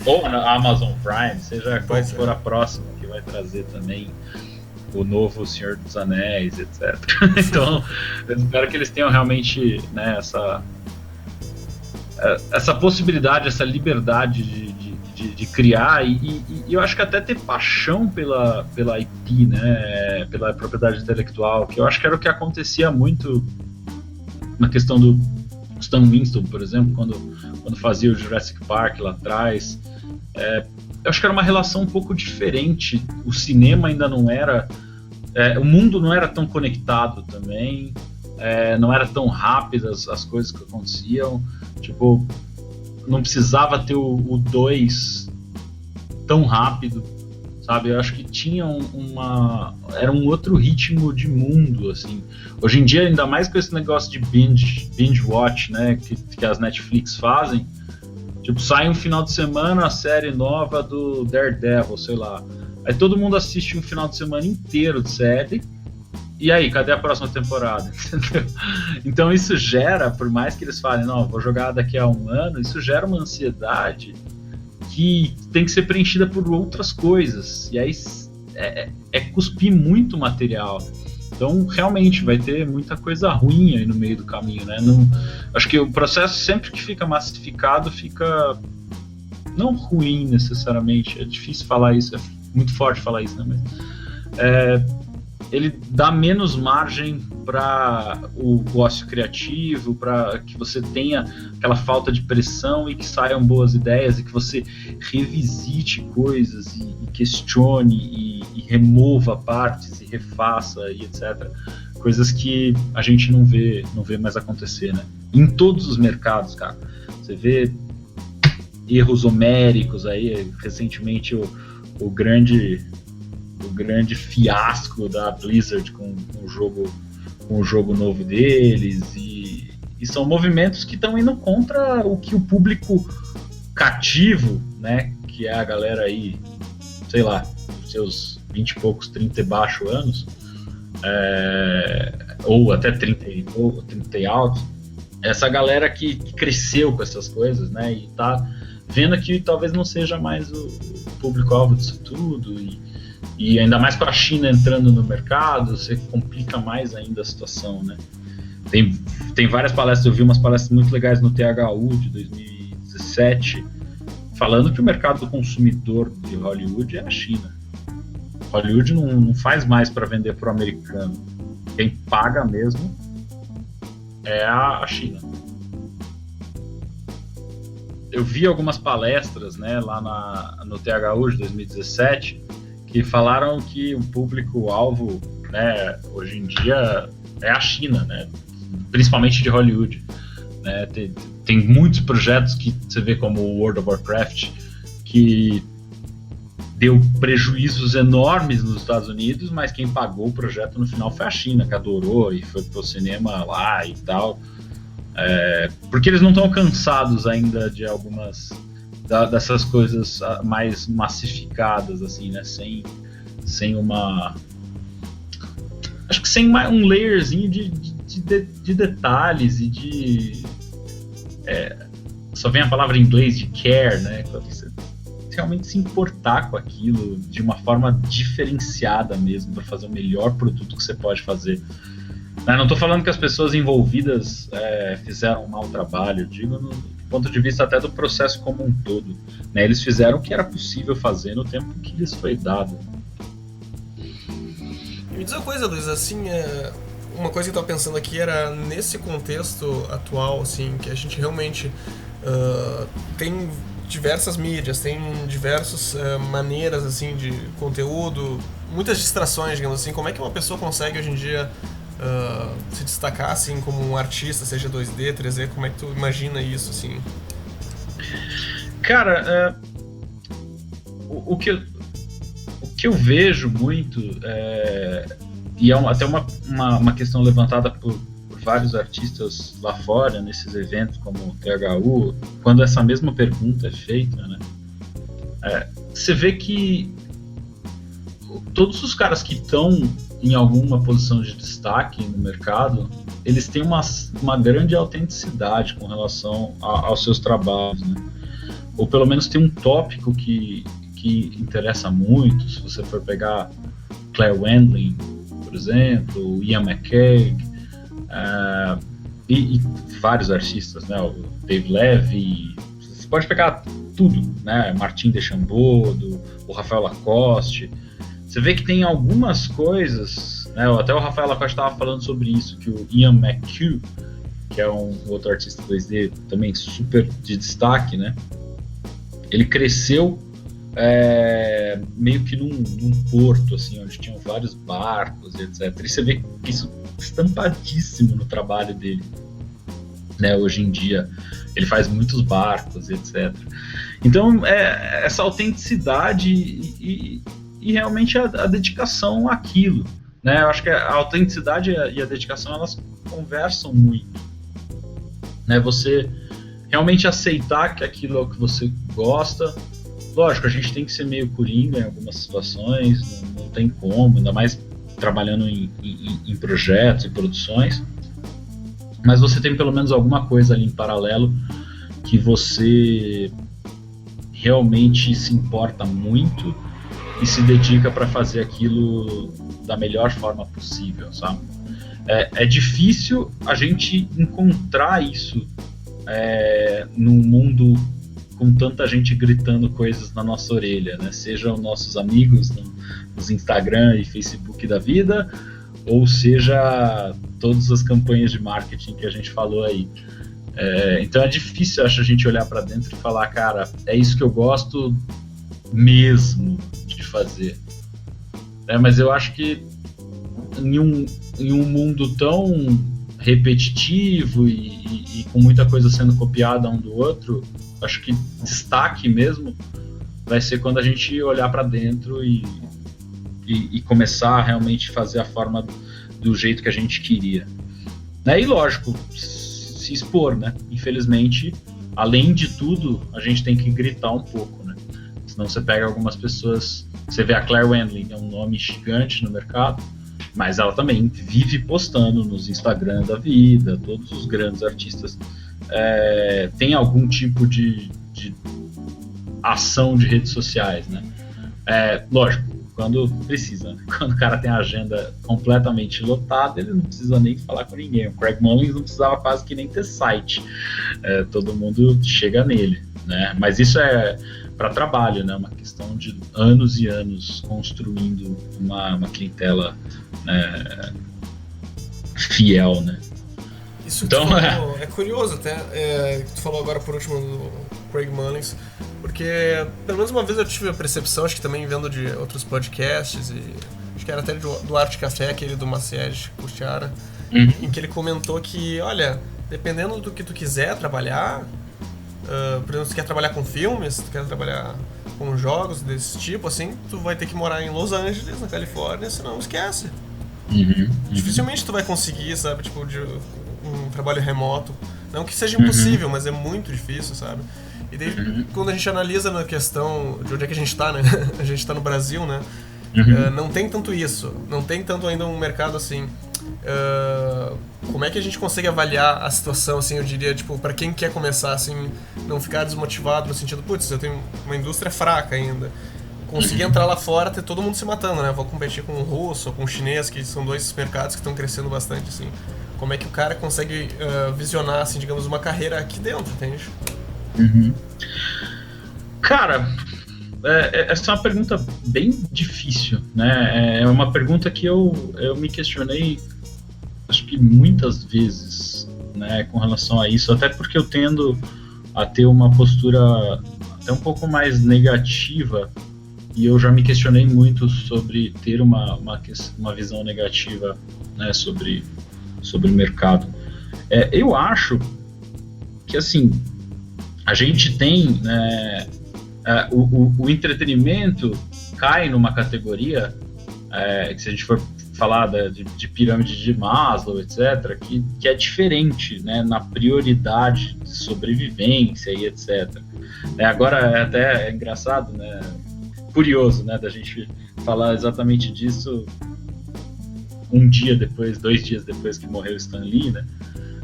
Ou a Amazon Prime, seja qual for a próxima que vai trazer também o novo Senhor dos Anéis, etc. Então, eu espero que eles tenham realmente, né, essa possibilidade, essa liberdade de criar, e eu acho que até ter paixão pela IP, né, pela propriedade intelectual, que eu acho que era o que acontecia muito na questão do Stan Winston, por exemplo, quando fazia o Jurassic Park lá atrás. Eu acho que era uma relação um pouco diferente. O cinema ainda não era... o mundo não era tão conectado também. não era tão rápidas as coisas que aconteciam, tipo, não precisava ter o 2 tão rápido, sabe? Eu acho que tinha era um outro ritmo de mundo, assim. Hoje em dia, ainda mais com esse negócio de binge watch, né, que as Netflix fazem, tipo, sai um final de semana a série nova do Daredevil, sei lá. Aí todo mundo assiste um final de semana inteiro de série, e aí, cadê a próxima temporada? Entendeu? Então isso gera, por mais que eles falem, não, vou jogar daqui a um ano, isso gera uma ansiedade que tem que ser preenchida por outras coisas. E aí é cuspir muito material. Então, realmente, vai ter muita coisa ruim aí no meio do caminho, né? Acho que o processo, sempre que fica massificado, fica não ruim necessariamente. É difícil falar isso, é muito forte falar isso, né? Mas, ele dá menos margem para o ócio criativo, para que você tenha aquela falta de pressão e que saiam boas ideias e que você revisite coisas e questione e remova partes e refaça e etc. Coisas que a gente não vê mais acontecer, né? Em todos os mercados, cara. Você vê erros homéricos aí, recentemente o grande fiasco da Blizzard com o jogo novo deles, e são movimentos que estão indo contra o que o público cativo, né, que é a galera aí, sei lá, seus 20 e poucos, 30 e baixo anos, ou até 30 e altos, essa galera que cresceu com essas coisas, né, e tá vendo que talvez não seja mais o público-alvo disso tudo, e ainda mais com a China entrando no mercado, você complica mais ainda a situação, né? Tem várias palestras, eu vi umas palestras muito legais no THU de 2017, falando que o mercado do consumidor de Hollywood é a China. Hollywood não faz mais para vender para o americano. Quem paga mesmo é a China. Eu vi algumas palestras, né, lá no THU de 2017, que falaram que o público-alvo, né, hoje em dia é a China, né, principalmente de Hollywood. Né, tem muitos projetos que você vê como o World of Warcraft, que deu prejuízos enormes nos Estados Unidos, mas quem pagou o projeto no final foi a China, que adorou e foi pro cinema lá e tal. Porque eles não estão cansados ainda de algumas dessas coisas mais massificadas, assim, né? Sem uma... Acho que sem um layerzinho de detalhes e de... só vem a palavra em inglês de care, né? Quando você realmente se importar com aquilo de uma forma diferenciada mesmo, para fazer o melhor produto que você pode fazer. Não estou falando que as pessoas envolvidas fizeram um mau trabalho, digo no ponto de vista até do processo como um todo. Né? Eles fizeram o que era possível fazer no tempo que lhes foi dado. Me diz uma coisa, Luiz, assim, uma coisa que eu estava pensando aqui era nesse contexto atual, assim, que a gente realmente tem diversas mídias, tem diversas maneiras, assim, de conteúdo, muitas distrações, digamos assim. Como é que uma pessoa consegue hoje em dia se destacar, assim, como um artista, seja 2D, 3D? Como é que tu imagina isso, assim? Cara, o que eu vejo muito, e é até uma questão levantada por vários artistas lá fora, nesses eventos como o THU, quando essa mesma pergunta é feita, né? Você vê que todos os caras que estão em alguma posição de destaque no mercado, eles têm uma grande autenticidade com relação aos seus trabalhos, né? Ou pelo menos tem um tópico que interessa muito. Se você for pegar Claire Wendling, por exemplo, Ian McCaig, e vários artistas, né? O Dave Levy, você pode pegar tudo, né? Martin Deschambault, o Rafael Lacoste. Você vê que tem algumas coisas, né? Até o Rafael Lacoste estava falando sobre isso, que o Ian McHugh, que é um outro artista 2D também super de destaque, né? Ele cresceu meio que num porto, assim, onde tinham vários barcos e etc. E você vê isso estampadíssimo no trabalho dele, né? Hoje em dia ele faz muitos barcos e etc. Então essa autenticidade e realmente a dedicação àquilo, né? Eu acho que a autenticidade e a dedicação, elas conversam muito, né? Você realmente aceitar que aquilo é o que você gosta. Lógico, a gente tem que ser meio coringa em algumas situações, não tem como, ainda mais trabalhando em projetos e produções, mas você tem pelo menos alguma coisa ali em paralelo que você realmente se importa muito e se dedica para fazer aquilo da melhor forma possível, sabe? É difícil a gente encontrar isso num mundo com tanta gente gritando coisas na nossa orelha, né? Sejam nossos amigos nos Instagram e Facebook da vida, ou seja, todas as campanhas de marketing que a gente falou aí. Então é difícil, acho, a gente olhar para dentro e falar, cara, é isso que eu gosto mesmo de fazer. Mas eu acho que em um mundo tão repetitivo e com muita coisa sendo copiada um do outro, acho que destaque mesmo vai ser quando a gente olhar para dentro e começar a realmente fazer a forma do jeito que a gente queria, né? E lógico, se expor, né? Infelizmente, além de tudo, a gente tem que gritar um pouco, né? Senão você pega algumas pessoas, você vê a Claire Wendling, é um nome gigante no mercado, mas ela também vive postando nos Instagram da vida. Todos os grandes artistas têm algum tipo de ação de redes sociais, né? Lógico, quando precisa, né? Quando o cara tem a agenda completamente lotada, ele não precisa nem falar com ninguém. O Craig Mullins não precisava quase que nem ter site, todo mundo chega nele, né? Mas isso é para trabalho, né? Uma questão de anos e anos construindo uma clientela fiel, né? Isso que então, tu falou, é curioso até, tu falou agora por último do Craig Mullins, porque pelo menos uma vez eu tive a percepção, acho que também vendo de outros podcasts, e acho que era até do Arte Café, aquele do Maciej Kurtiara, em que ele comentou que, olha, dependendo do que tu quiser trabalhar, por exemplo, se tu quer trabalhar com filmes, se tu quer trabalhar com jogos desse tipo, assim, tu vai ter que morar em Los Angeles, na Califórnia, senão esquece. Dificilmente tu vai conseguir, sabe, tipo, de um trabalho remoto. Não que seja impossível, mas é muito difícil, sabe? E daí, quando a gente analisa na questão de onde é que a gente tá, né? A gente tá no Brasil, né? Não tem tanto isso. Não tem tanto ainda um mercado assim. Como é que a gente consegue avaliar a situação, assim, eu diria, tipo, pra quem quer começar, assim, não ficar desmotivado no sentido, putz, eu tenho uma indústria fraca ainda. Conseguir entrar lá fora, ter todo mundo se matando, né? Vou competir com o russo ou com o chinês, que são dois mercados que estão crescendo bastante, assim. Como é que o cara consegue visionar, assim, digamos, uma carreira aqui dentro, entende? Cara, essa é uma pergunta bem difícil, né? É uma pergunta que eu me questionei, acho que muitas vezes, né, com relação a isso, até porque eu tendo a ter uma postura até um pouco mais negativa, e eu já me questionei muito sobre ter uma visão negativa, né, sobre o mercado. Eu acho que, assim, a gente tem, né, o entretenimento cai numa categoria, que se a gente for falar de pirâmide de Maslow, etc., que é diferente, né, na prioridade de sobrevivência e etc. Agora até engraçado, né, curioso, né, da gente falar exatamente disso um dia depois, 2 dias depois que morreu Stan Lee, né,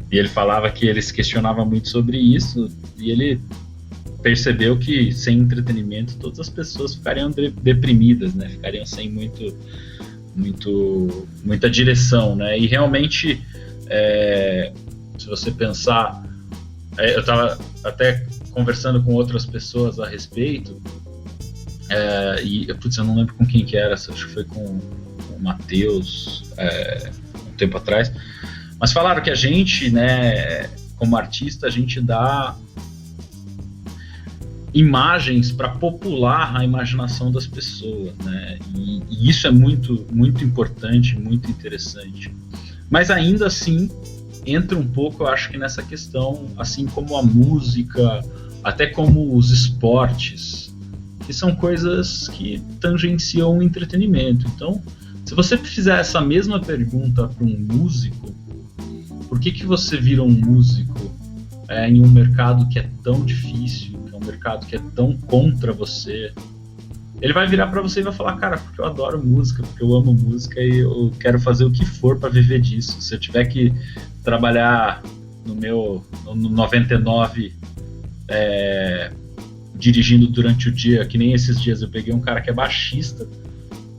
e ele falava que ele se questionava muito sobre isso, e ele percebeu que sem entretenimento todas as pessoas ficariam deprimidas, né, ficariam sem muita direção, né, e realmente, se você pensar, eu estava até conversando com outras pessoas a respeito, eu não lembro com quem que era, acho que foi com o Matheus, um tempo atrás, mas falaram que a gente, né, como artista, a gente dá imagens para popular a imaginação das pessoas, né? E isso é muito, muito importante, muito interessante. Mas ainda assim, entra um pouco, eu acho que nessa questão, assim como a música, até como os esportes, que são coisas que tangenciam o entretenimento. Então, se você fizer essa mesma pergunta para um músico, por que você vira um músico em um mercado que é tão difícil, que é um mercado que é tão contra você? Ele vai virar para você e vai falar, cara, porque eu adoro música, porque eu amo música e eu quero fazer o que for para viver disso. Se eu tiver que trabalhar no 99 dirigindo durante o dia, que nem esses dias eu peguei um cara que é baixista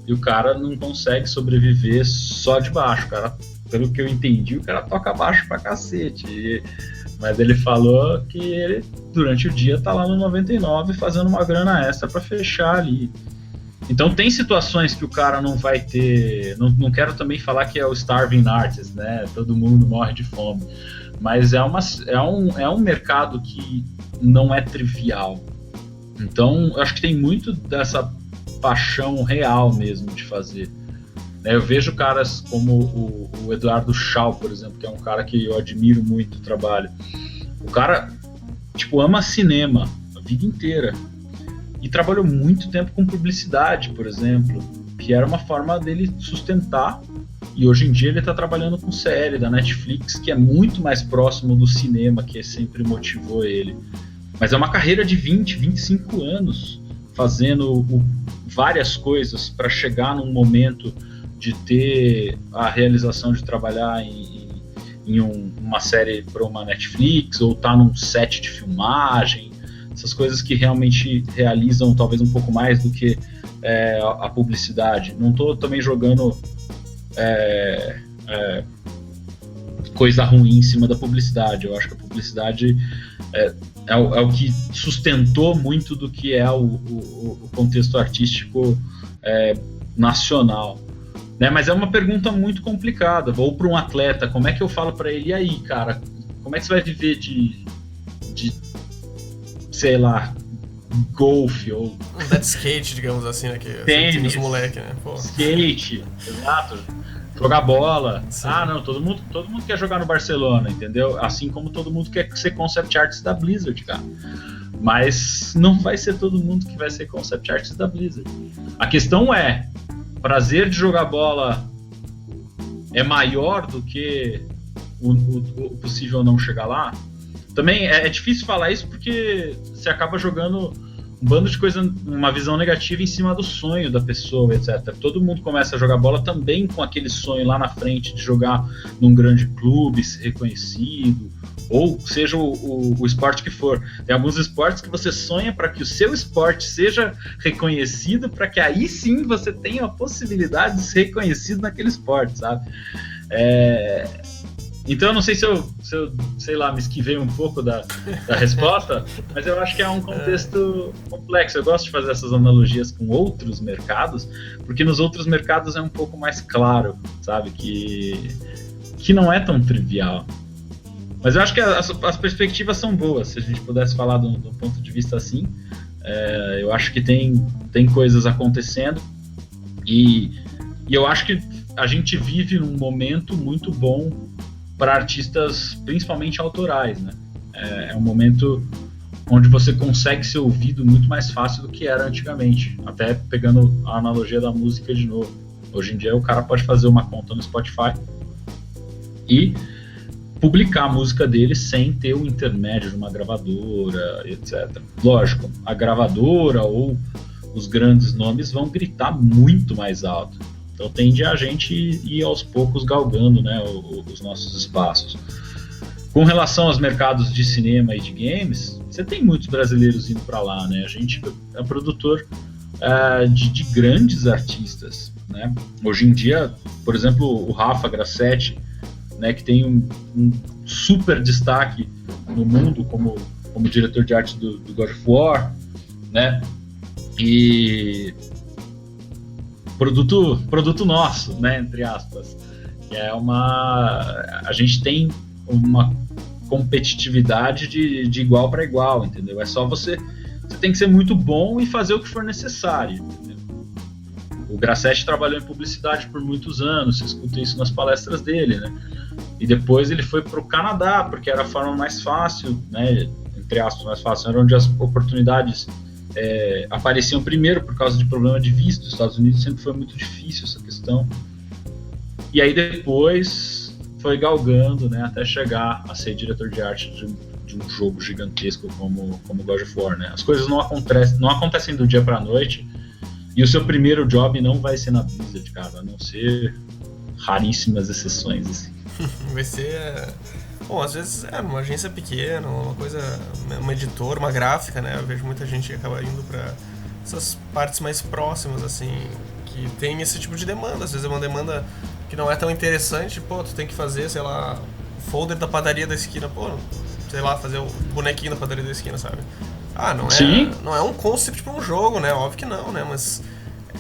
e o cara não consegue sobreviver só de baixo. O cara, pelo que eu entendi, o cara toca baixo pra cacete. Mas ele falou que ele, durante o dia, tá lá no 99 fazendo uma grana extra para fechar ali. Então tem situações que o cara não vai ter... Não quero também falar que é o starving artist, né? Todo mundo morre de fome. Mas é um mercado que não é trivial. Então, eu acho que tem muito dessa paixão real mesmo de fazer. Eu vejo caras como o Eduardo Schau, por exemplo, que é um cara que eu admiro muito o trabalho. O cara, ama cinema a vida inteira. E trabalhou muito tempo com publicidade, por exemplo, que era uma forma dele sustentar. E hoje em dia ele está trabalhando com série da Netflix, que é muito mais próximo do cinema, que sempre motivou ele. Mas é uma carreira de 20, 25 anos, fazendo várias coisas para chegar num momento de ter a realização de trabalhar em uma série para uma Netflix, ou estar num set de filmagem, essas coisas que realmente realizam talvez um pouco mais do que a publicidade. Não estou também jogando coisa ruim em cima da publicidade. Eu acho que a publicidade é o que sustentou muito do que é o contexto artístico nacional. Né? Mas é uma pergunta muito complicada. Vou para um atleta, como é que eu falo para ele, e aí, cara, como é que você vai viver de sei lá, golfe ou... Dead skate, digamos assim, né? Que tênis, moleque, né? Pô. Skate, exato. Jogar bola. Sim. Não, todo mundo quer jogar no Barcelona, entendeu? Assim como todo mundo quer ser concept artist da Blizzard, cara. Mas não vai ser todo mundo que vai ser concept artist da Blizzard. A questão é, prazer de jogar bola é maior do que o possível não chegar lá? Também é difícil falar isso porque você acaba jogando um bando de coisa, uma visão negativa em cima do sonho da pessoa, etc. Todo mundo começa a jogar bola também com aquele sonho lá na frente de jogar num grande clube, ser reconhecido, ou seja o esporte que for. Tem alguns esportes que você sonha para que o seu esporte seja reconhecido, para que aí sim você tenha a possibilidade de ser reconhecido naquele esporte, sabe? Então eu não sei se eu, sei lá, me esquivei um pouco da resposta, mas eu acho que é um contexto complexo. Eu gosto de fazer essas analogias com outros mercados, porque nos outros mercados é um pouco mais claro, sabe, que não é tão trivial. Mas eu acho que as perspectivas são boas, se a gente pudesse falar de um ponto de vista assim. Eu acho que tem coisas acontecendo e eu acho que a gente vive num momento muito bom para artistas, principalmente autorais, né? É um momento onde você consegue ser ouvido muito mais fácil do que era antigamente. Até pegando a analogia da música de novo. Hoje em dia o cara pode fazer uma conta no Spotify e publicar a música dele sem ter o intermédio de uma gravadora, etc. Lógico, a gravadora ou os grandes nomes vão gritar muito mais alto. Então tende a gente ir aos poucos galgando, né, os nossos espaços. Com relação aos mercados de cinema e de games, você tem muitos brasileiros indo para lá, né? A gente é produtor de grandes artistas, né? Hoje em dia, por exemplo, o Rafa Grassetti, né, que tem um super destaque no mundo como diretor de arte do God of War, né? E produto nosso, né, entre aspas. A gente tem uma competitividade de igual para igual, entendeu? É só você você tem que ser muito bom e fazer o que for necessário, entendeu? O Grassetti trabalhou em publicidade por muitos anos, você escuta isso nas palestras dele, né? E depois ele foi para o Canadá, porque era a forma mais fácil, né? Entre aspas, mais fácil, era onde as oportunidades apareciam primeiro por causa de problema de visto. Os Estados Unidos sempre foi muito difícil essa questão. E aí depois foi galgando, né, até chegar a ser diretor de arte de um jogo gigantesco como God of War, né? As coisas não acontecem do dia para a noite, e o seu primeiro job não vai ser na Blizzard, cara, a não ser raríssimas exceções, assim. Vai ser... Bom, às vezes uma agência pequena, uma coisa, uma editora, uma gráfica, né? Eu vejo muita gente que acaba indo pra essas partes mais próximas, assim, que tem esse tipo de demanda. Às vezes é uma demanda que não é tão interessante, pô, tu tem que fazer, sei lá, o folder da padaria da esquina, pô, sei lá, fazer o bonequinho da padaria da esquina, sabe? Ah, não é um concept pra um jogo, né? Óbvio que não, né? Mas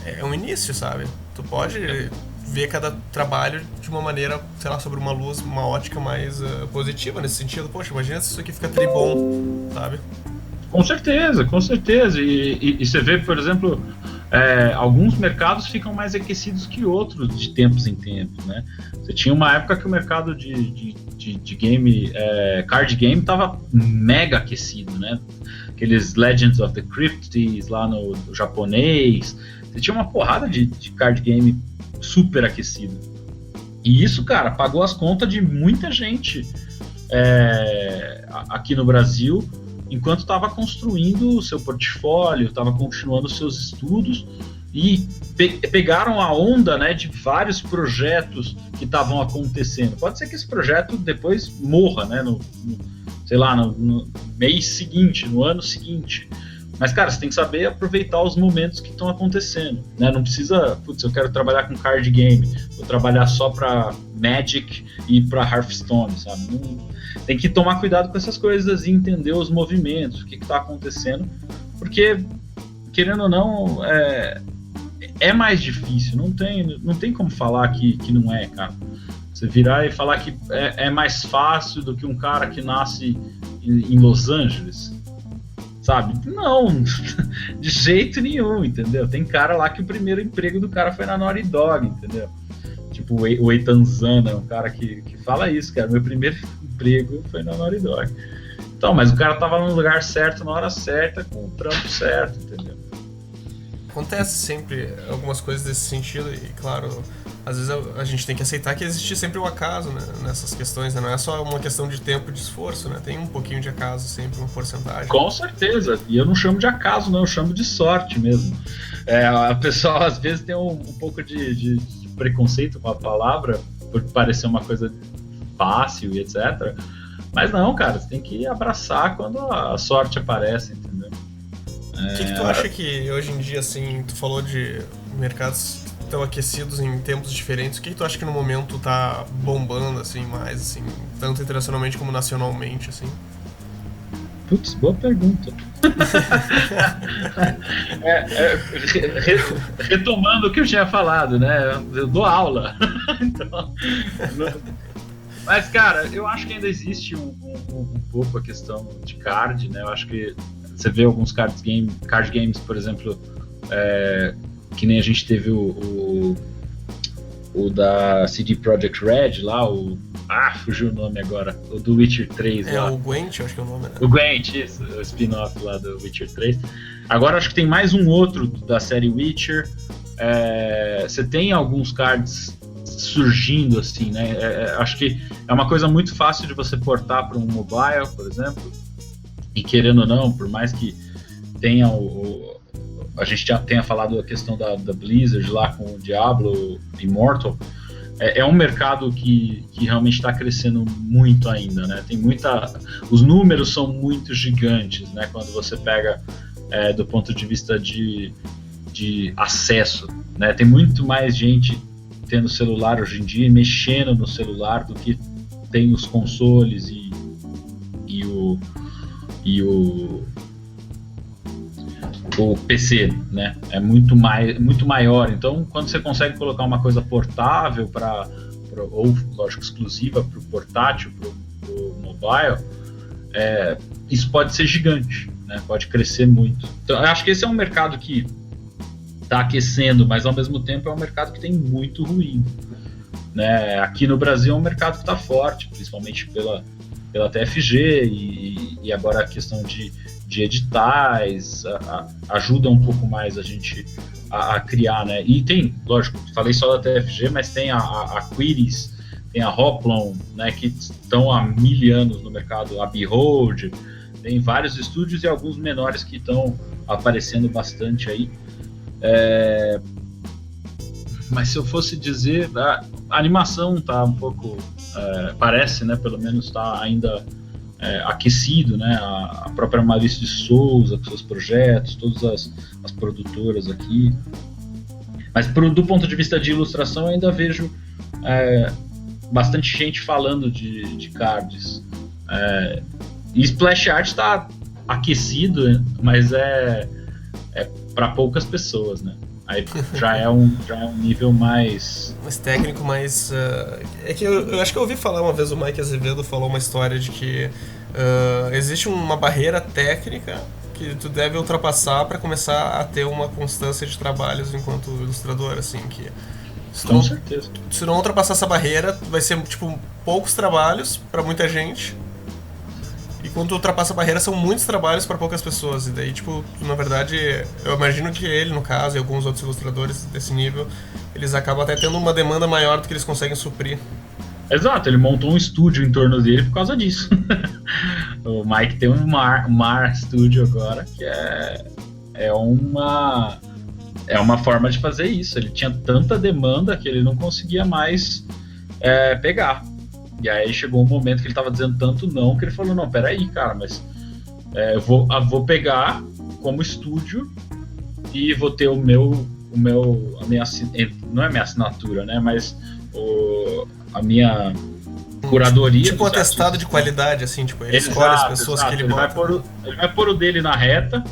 é um início, sabe? Tu pode ver cada trabalho de uma maneira, sei lá, sobre uma luz, uma ótica mais positiva nesse sentido. Poxa, imagina se isso aqui fica tribom, sabe? Com certeza, com certeza. E você vê, por exemplo, alguns mercados ficam mais aquecidos que outros de tempos em tempos, né? Você tinha uma época que o mercado de game, card game, estava mega aquecido, né? Aqueles Legends of the Crypts lá no japonês. Você tinha uma porrada de card game super aquecido. E isso, cara, pagou as contas de muita gente aqui no Brasil, enquanto estava construindo o seu portfólio, estava continuando os seus estudos, e pegaram a onda, né, de vários projetos que estavam acontecendo. Pode ser que esse projeto depois morra, né, sei lá, no mês seguinte, no ano seguinte. Mas, cara, você tem que saber aproveitar os momentos que estão acontecendo, né? Não precisa, putz, eu quero trabalhar com card game, vou trabalhar só para Magic e para Hearthstone, sabe? Tem que tomar cuidado com essas coisas e entender os movimentos, o que está acontecendo, porque, querendo ou não, é mais difícil, não tem como falar que não é, cara. Você virar e falar que é mais fácil do que um cara que nasce em Los Angeles, sabe? Não, de jeito nenhum, entendeu? Tem cara lá que o primeiro emprego do cara foi na Naughty Dog, entendeu? Tipo, o Eitan Zana é um cara que fala isso, cara. Meu primeiro emprego foi na Naughty Dog. Então, mas o cara tava no lugar certo, na hora certa, com o trampo certo, entendeu? Acontece sempre algumas coisas desse sentido, e claro, às vezes a gente tem que aceitar que existe sempre o acaso, né, nessas questões, né? Não é só uma questão de tempo e de esforço, né? Tem um pouquinho de acaso sempre, uma porcentagem. Com certeza, e eu não chamo de acaso, não, eu chamo de sorte mesmo. A pessoa às vezes tem um pouco de preconceito com a palavra, por parecer uma coisa fácil e etc. Mas não, cara, você tem que abraçar quando a sorte aparece, entendeu? O que tu acha que hoje em dia, assim, tu falou de mercados tão aquecidos em tempos diferentes, o que tu acha que no momento tá bombando, assim, mais, assim, tanto internacionalmente como nacionalmente, assim? Putz, boa pergunta. Retomando o que eu tinha falado, né? Eu dou aula. Então, mas, cara, eu acho que ainda existe um pouco a questão de card, né? Eu acho que você vê alguns card games, por exemplo, que nem a gente teve o da CD Projekt Red lá, fugiu o nome agora, o do Witcher 3 lá. O Gwent, acho que é o nome, né? O Gwent, isso, o spin-off lá do Witcher 3. Agora acho que tem mais um outro da série Witcher. Você tem alguns cards surgindo, assim, né? Acho que é uma coisa muito fácil de você portar para um mobile, por exemplo. E querendo ou não, por mais que tenha a gente já tenha falado a questão da Blizzard lá com o Diablo Immortal, é um mercado que realmente está crescendo muito ainda, né? Os números são muito gigantes, né? Quando você pega do ponto de vista de acesso, né? Tem muito mais gente tendo celular hoje em dia, mexendo no celular, do que tem os consoles e o PC, né? É muito maior. Então, quando você consegue colocar uma coisa portável ou, lógico, exclusiva para o portátil, para o mobile, isso pode ser gigante, né? né? Pode crescer muito. Então, eu acho que esse é um mercado que está aquecendo, mas ao mesmo tempo é um mercado que tem muito ruído, né? Aqui no Brasil é um mercado que está forte, principalmente pela TFG e agora a questão de editais ajuda um pouco mais a gente a criar, né? E tem, lógico, falei só da TFG, mas tem a Quiris, tem a Hoplon, né, que estão há 1000 anos no mercado, a Behold, tem vários estúdios e alguns menores que estão aparecendo bastante aí. Mas se eu fosse dizer, a animação está um pouco, parece, né, pelo menos está ainda aquecido, né, a própria Maurício de Souza com seus projetos, todas as produtoras aqui. Mas do ponto de vista de ilustração, eu ainda vejo bastante gente falando de cards. E Splash Art está aquecido, mas é para poucas pessoas, né? Aí já é um nível mais técnico, mais... é que eu acho que eu ouvi falar uma vez, o Mike Azevedo falou uma história de que existe uma barreira técnica que tu deve ultrapassar para começar a ter uma constância de trabalhos enquanto ilustrador, assim, que... Com certeza. Se não ultrapassar essa barreira, vai ser, tipo, poucos trabalhos para muita gente. E quando tu ultrapassa a barreira, são muitos trabalhos para poucas pessoas. E daí, tipo, na verdade, eu imagino que ele, no caso, e alguns outros ilustradores desse nível, eles acabam até tendo uma demanda maior do que eles conseguem suprir. Exato, ele montou um estúdio em torno dele por causa disso. O Mike tem um Mar Studio agora, que é uma forma de fazer isso. Ele tinha tanta demanda que ele não conseguia mais pegar. E aí chegou um momento que ele estava dizendo tanto não, que ele falou, não, peraí, cara, mas eu vou pegar como estúdio e vou ter a minha, não é minha assinatura, né, mas a minha curadoria. Tipo um atestado de qualidade, assim, tipo, ele escolhe as pessoas que ele bota. Ele vai pôr o dele na reta,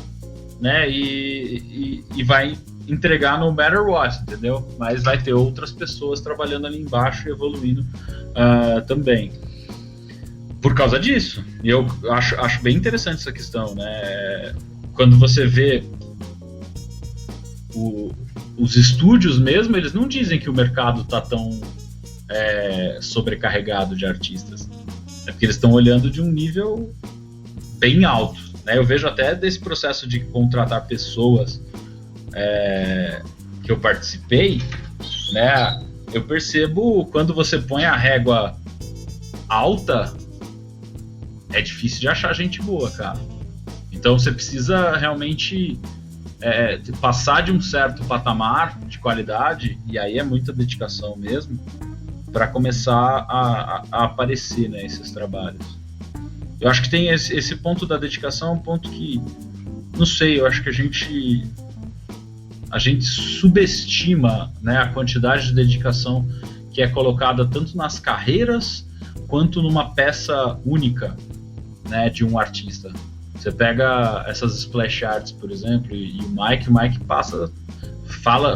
né, e vai entregar no matter what, entendeu? Mas vai ter outras pessoas trabalhando ali embaixo e evoluindo também. Por causa disso. E eu acho bem interessante essa questão, né? Quando você vê os estúdios mesmo, eles não dizem que o mercado tá tão sobrecarregado de artistas. É porque eles estão olhando de um nível bem alto, né? Eu vejo até desse processo de contratar pessoas que eu participei, né? Eu percebo quando você põe a régua alta, é difícil de achar gente boa, cara. Então você precisa realmente passar de um certo patamar de qualidade, e aí é muita dedicação mesmo, para começar a aparecer, né, esses trabalhos. Eu acho que tem esse ponto da dedicação, um ponto que, não sei, eu acho que a gente subestima, né, a quantidade de dedicação que é colocada tanto nas carreiras quanto numa peça única, né, de um artista. Você pega essas splash arts, por exemplo, e o Mike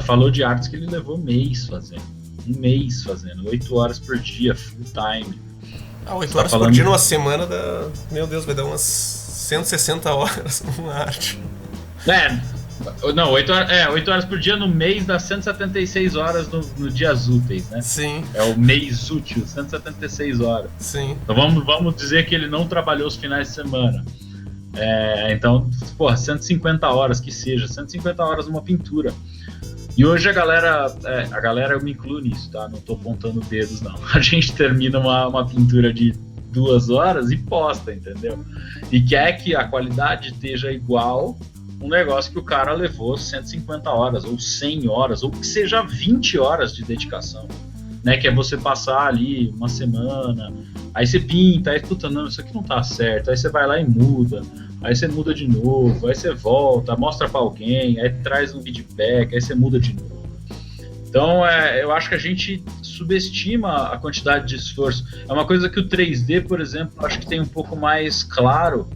falou de artes que ele levou um mês fazendo, 8 horas por dia, full time. 8 horas por dia numa semana, meu Deus, vai dar umas 160 horas numa arte. Não, 8 horas por dia no mês dá 176 horas no dias úteis, né? Sim. É o mês útil, 176 horas. Sim. Então vamos dizer que ele não trabalhou os finais de semana. Então, 150 horas que seja, 150 horas numa pintura. E hoje a galera, eu me incluo nisso, tá? Não tô apontando dedos, não. A gente termina uma pintura de 2 horas e posta, entendeu? E quer que a qualidade esteja igual um negócio que o cara levou 150 horas, ou 100 horas, ou que seja 20 horas de dedicação, né? Que é você passar ali uma semana, aí você pinta, aí puta, não, isso aqui não tá certo, aí você vai lá e muda, aí você muda de novo, aí você volta, mostra pra alguém, aí traz um feedback, aí você muda de novo. Então, eu acho que a gente subestima a quantidade de esforço. É uma coisa que o 3D, por exemplo, acho que tem um pouco mais claro,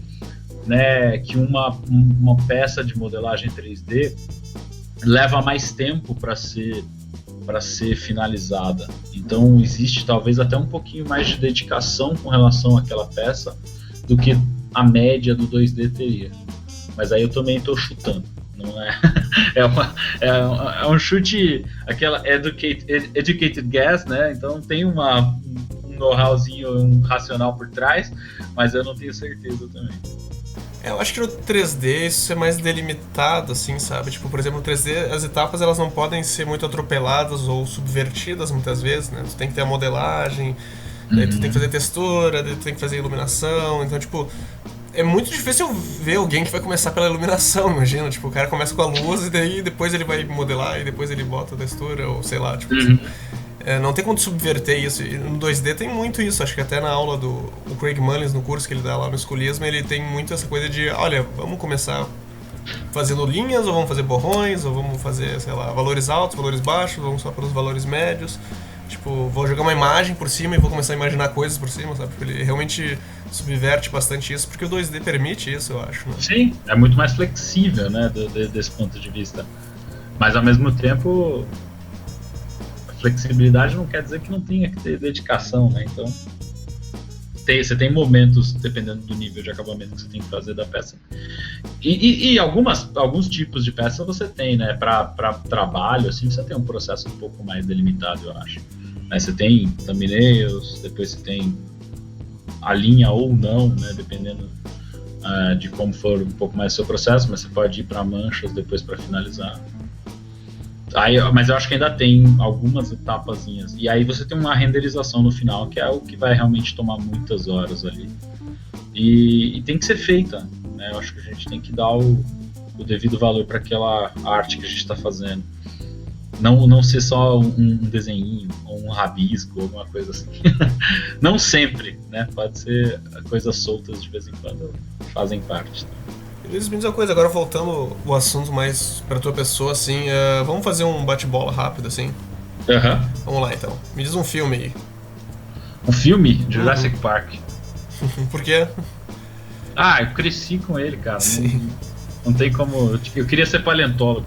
né, que uma peça de modelagem 3D leva mais tempo para ser finalizada. Então existe talvez até um pouquinho mais de dedicação com relação àquela peça do que a média do 2D teria. Mas aí eu também tô chutando. Não é, é um chute, aquela educated guess, né? Então tem um know-howzinho, um racional por trás, mas eu não tenho certeza também. Eu acho que no 3D isso é mais delimitado, assim, sabe? Tipo, por exemplo, no 3D as etapas elas não podem ser muito atropeladas ou subvertidas muitas vezes, né? Tu tem que ter a modelagem, daí tu tem que fazer textura, daí tu tem que fazer iluminação, então, tipo, é muito difícil ver alguém que vai começar pela iluminação, imagina, tipo, o cara começa com a luz e daí depois ele vai modelar e depois ele bota a textura, ou sei lá, tipo, não tem como subverter isso. E no 2D tem muito isso, acho que até na aula do o Craig Mullins, no curso que ele dá lá no Escolismo, ele tem muito essa coisa de, olha, vamos começar fazendo linhas, ou vamos fazer borrões, ou vamos fazer, sei lá, valores altos, valores baixos, vamos só pelos valores médios. Tipo, vou jogar uma imagem por cima e vou começar a imaginar coisas por cima, sabe? Ele realmente subverte bastante isso, porque o 2D permite isso, eu acho, né? Sim, é muito mais flexível, né, desse ponto de vista. Mas, ao mesmo tempo, a flexibilidade não quer dizer que não tenha que ter dedicação, né? Então, você tem momentos, dependendo do nível de acabamento que você tem que fazer da peça. E alguns tipos de peça você tem, né? Para trabalho, assim, você tem um processo um pouco mais delimitado, eu acho. Aí você tem thumbnails, depois você tem a linha ou não, né? Dependendo de como for um pouco mais o seu processo, mas você pode ir para manchas depois para finalizar. Mas eu acho que ainda tem algumas etapazinhas. E aí você tem uma renderização no final, que é o que vai realmente tomar muitas horas ali. E tem que ser feita, né? Eu acho que a gente tem que dar o devido valor para aquela arte que a gente está fazendo. Não ser só um desenhinho, ou um rabisco, alguma coisa assim. Não sempre, né? Pode ser coisas soltas de vez em quando fazem parte. Luiz, me diz uma coisa, agora voltando o assunto mais pra tua pessoa, assim, vamos fazer um bate-bola rápido, assim? Vamos lá, então. Me diz um filme aí. Um filme? Jurassic Park. Por quê? Eu cresci com ele, cara. Sim. Não tem como... Eu queria ser paleontólogo.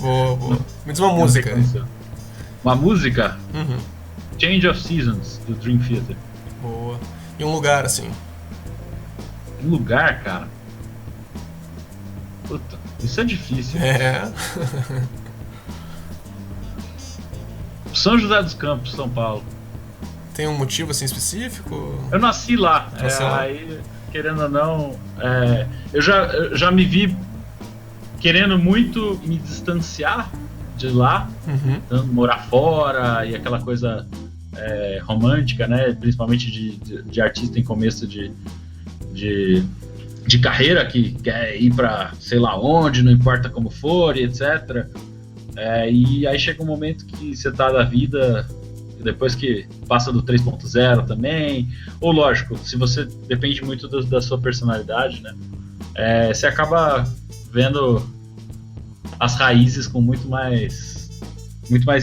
Boa. Me diz uma música. Uma música? Change of Seasons, do Dream Theater. Boa. E um lugar, assim? Um lugar, cara? Puta, isso é difícil. São José dos Campos, São Paulo. Tem um motivo, assim, específico? Eu nasci lá. Aí, querendo ou não, eu já me vi querendo muito me distanciar de lá, morar fora e aquela coisa romântica, né? Principalmente de artista em começo de carreira, que quer ir pra sei lá onde, não importa como for, e etc. E aí chega um momento que você tá da vida, depois que passa do 3.0 também, ou lógico, se você depende muito da sua personalidade, né? Você acaba vendo as raízes com muito mais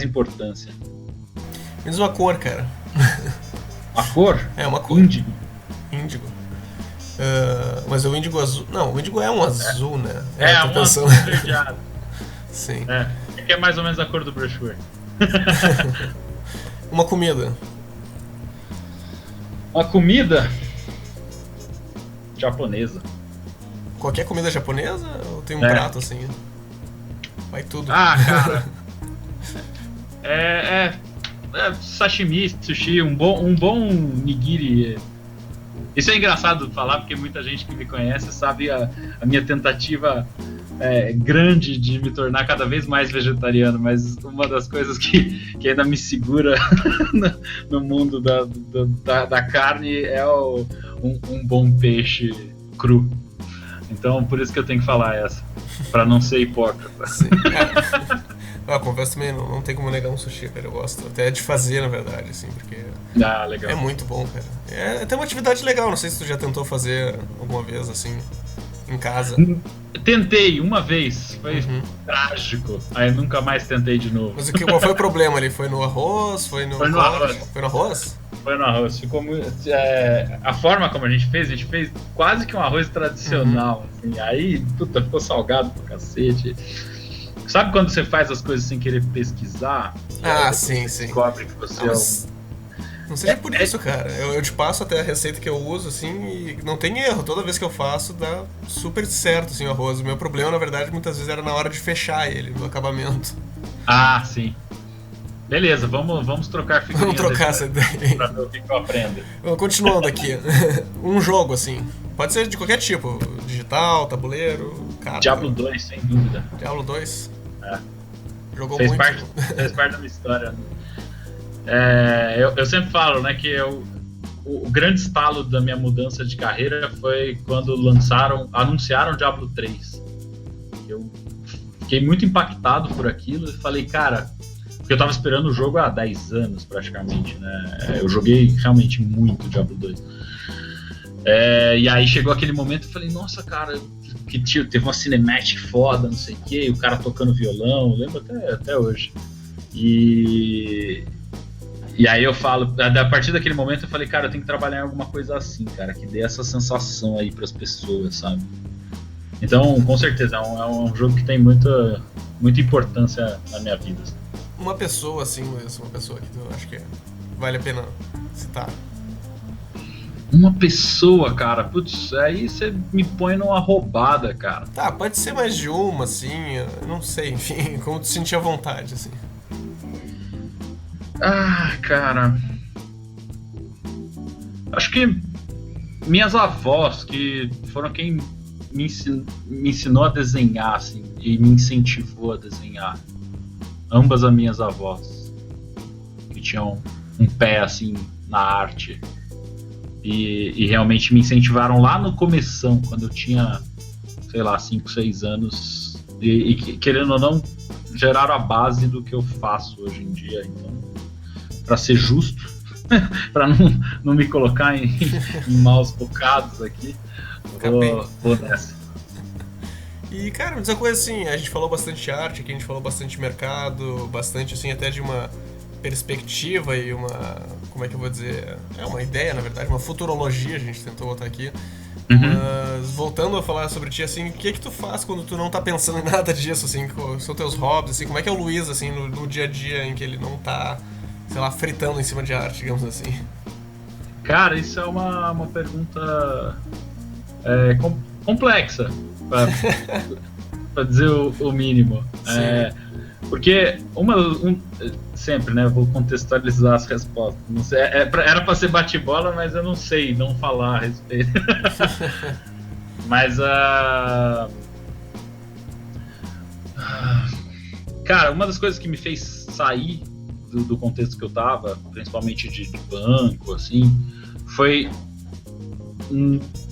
importância. Me diz uma cor, cara. Uma cor? Uma cor. Índigo. Mas o índigo azul... Não, o índigo é um azul, né? Um azul esverdeado. Sim. Que é mais ou menos a cor do brushwork. Uma comida. Uma comida japonesa. Qualquer comida japonesa? Ou tem um prato assim? Vai tudo. Cara. Sashimi, sushi, um bom nigiri. Isso é engraçado falar, porque muita gente que me conhece sabe a minha tentativa grande de me tornar cada vez mais vegetariano, mas uma das coisas que ainda me segura no mundo da carne é um bom peixe cru. Então, por isso que eu tenho que falar essa, pra não ser hipócrita. Sim. Confesso também, não tem como negar um sushi, cara. Eu gosto até de fazer, na verdade, assim, porque legal. É muito bom, cara. É até uma atividade legal, não sei se tu já tentou fazer alguma vez, assim, em casa. Tentei uma vez, foi trágico. Aí nunca mais tentei de novo. Mas qual foi o problema ali? Foi no arroz? Foi no arroz. Foi no arroz? Foi no arroz. Ficou muito, a forma como a gente fez quase que um arroz tradicional. Assim. Aí, ficou salgado pra cacete. Sabe quando você faz as coisas sem querer pesquisar? Sim. Descobre que você Não seja por isso, cara. Eu te passo até a receita que eu uso, assim, e não tem erro. Toda vez que eu faço, dá super certo, assim, o arroz. O meu problema, na verdade, muitas vezes era na hora de fechar ele, no acabamento. Ah, sim. Beleza, vamos trocar figurinhas. Vamos trocar essa ideia. Pra ver o que eu aprendo. Continuando aqui. Um jogo, assim. Pode ser de qualquer tipo. Digital, tabuleiro, carta. Diablo 2, sem dúvida. Diablo 2? É. Jogou Fez muito. Fez parte da minha história. Eu sempre falo, né, que o grande estalo da minha mudança de carreira foi quando anunciaram Diablo 3. Eu fiquei muito impactado por aquilo e falei, cara, porque eu tava esperando o jogo há 10 anos praticamente, né? Eu joguei realmente muito Diablo 2. E aí chegou aquele momento e falei, nossa, cara, que teve uma cinematic foda, não sei o que, o cara tocando violão, lembro até hoje. E aí eu falo, a partir daquele momento eu falei, cara, eu tenho que trabalhar em alguma coisa assim, cara, que dê essa sensação aí pras pessoas, sabe? Então, com certeza, é um jogo que tem muita importância na minha vida. Uma pessoa, assim, uma pessoa que eu acho que vale a pena citar. Uma pessoa, cara, putz, aí você me põe numa roubada, cara. Tá, pode ser mais de uma, assim, não sei, enfim, como tu sentir à vontade, assim. Ah, cara. Acho que minhas avós, que foram quem me ensinou a desenhar, assim, e me incentivou a desenhar. Ambas as minhas avós, que tinham um pé, assim, na arte. E realmente me incentivaram lá no começão, quando eu tinha, sei lá, 5, 6 anos. E querendo ou não, geraram a base do que eu faço hoje em dia. Então, para ser justo, para não me colocar em maus bocados aqui, vou nessa. E, cara, me diz uma coisa assim, a gente falou bastante de arte aqui, a gente falou bastante de mercado, bastante, assim, até de uma perspectiva e uma, como é que eu vou dizer, uma ideia, na verdade, uma futurologia, a gente tentou botar aqui. Mas, voltando a falar sobre ti, assim, o que tu faz quando tu não tá pensando em nada disso, assim, quais são teus hobbies, assim, como é que é o Luiz, assim, no dia a dia em que ele não tá, sei lá, fritando em cima de arte, digamos assim? Cara, isso é uma pergunta complexa, pra dizer o mínimo. Porque sempre, né? Vou contextualizar as respostas. Não sei, era pra ser bate-bola, mas eu não sei não falar a respeito. Mas cara, uma das coisas que me fez sair do contexto que eu tava, principalmente de banco, assim, foi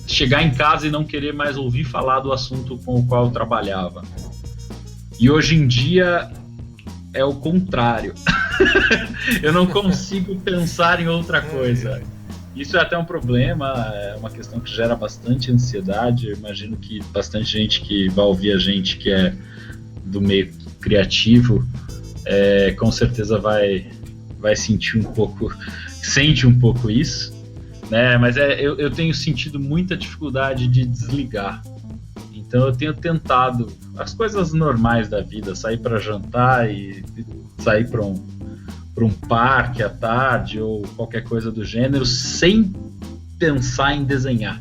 chegar em casa e não querer mais ouvir falar do assunto com o qual eu trabalhava. E hoje em dia é o contrário. Eu não consigo pensar em outra coisa. Isso é até um problema, é uma questão que gera bastante ansiedade. Eu imagino que bastante gente que vai ouvir a gente que é do meio criativo, com certeza vai sentir sente um pouco isso, né? Mas eu tenho sentido muita dificuldade de desligar. Então eu tenho tentado as coisas normais da vida, sair para jantar e sair para um parque à tarde ou qualquer coisa do gênero, sem pensar em desenhar.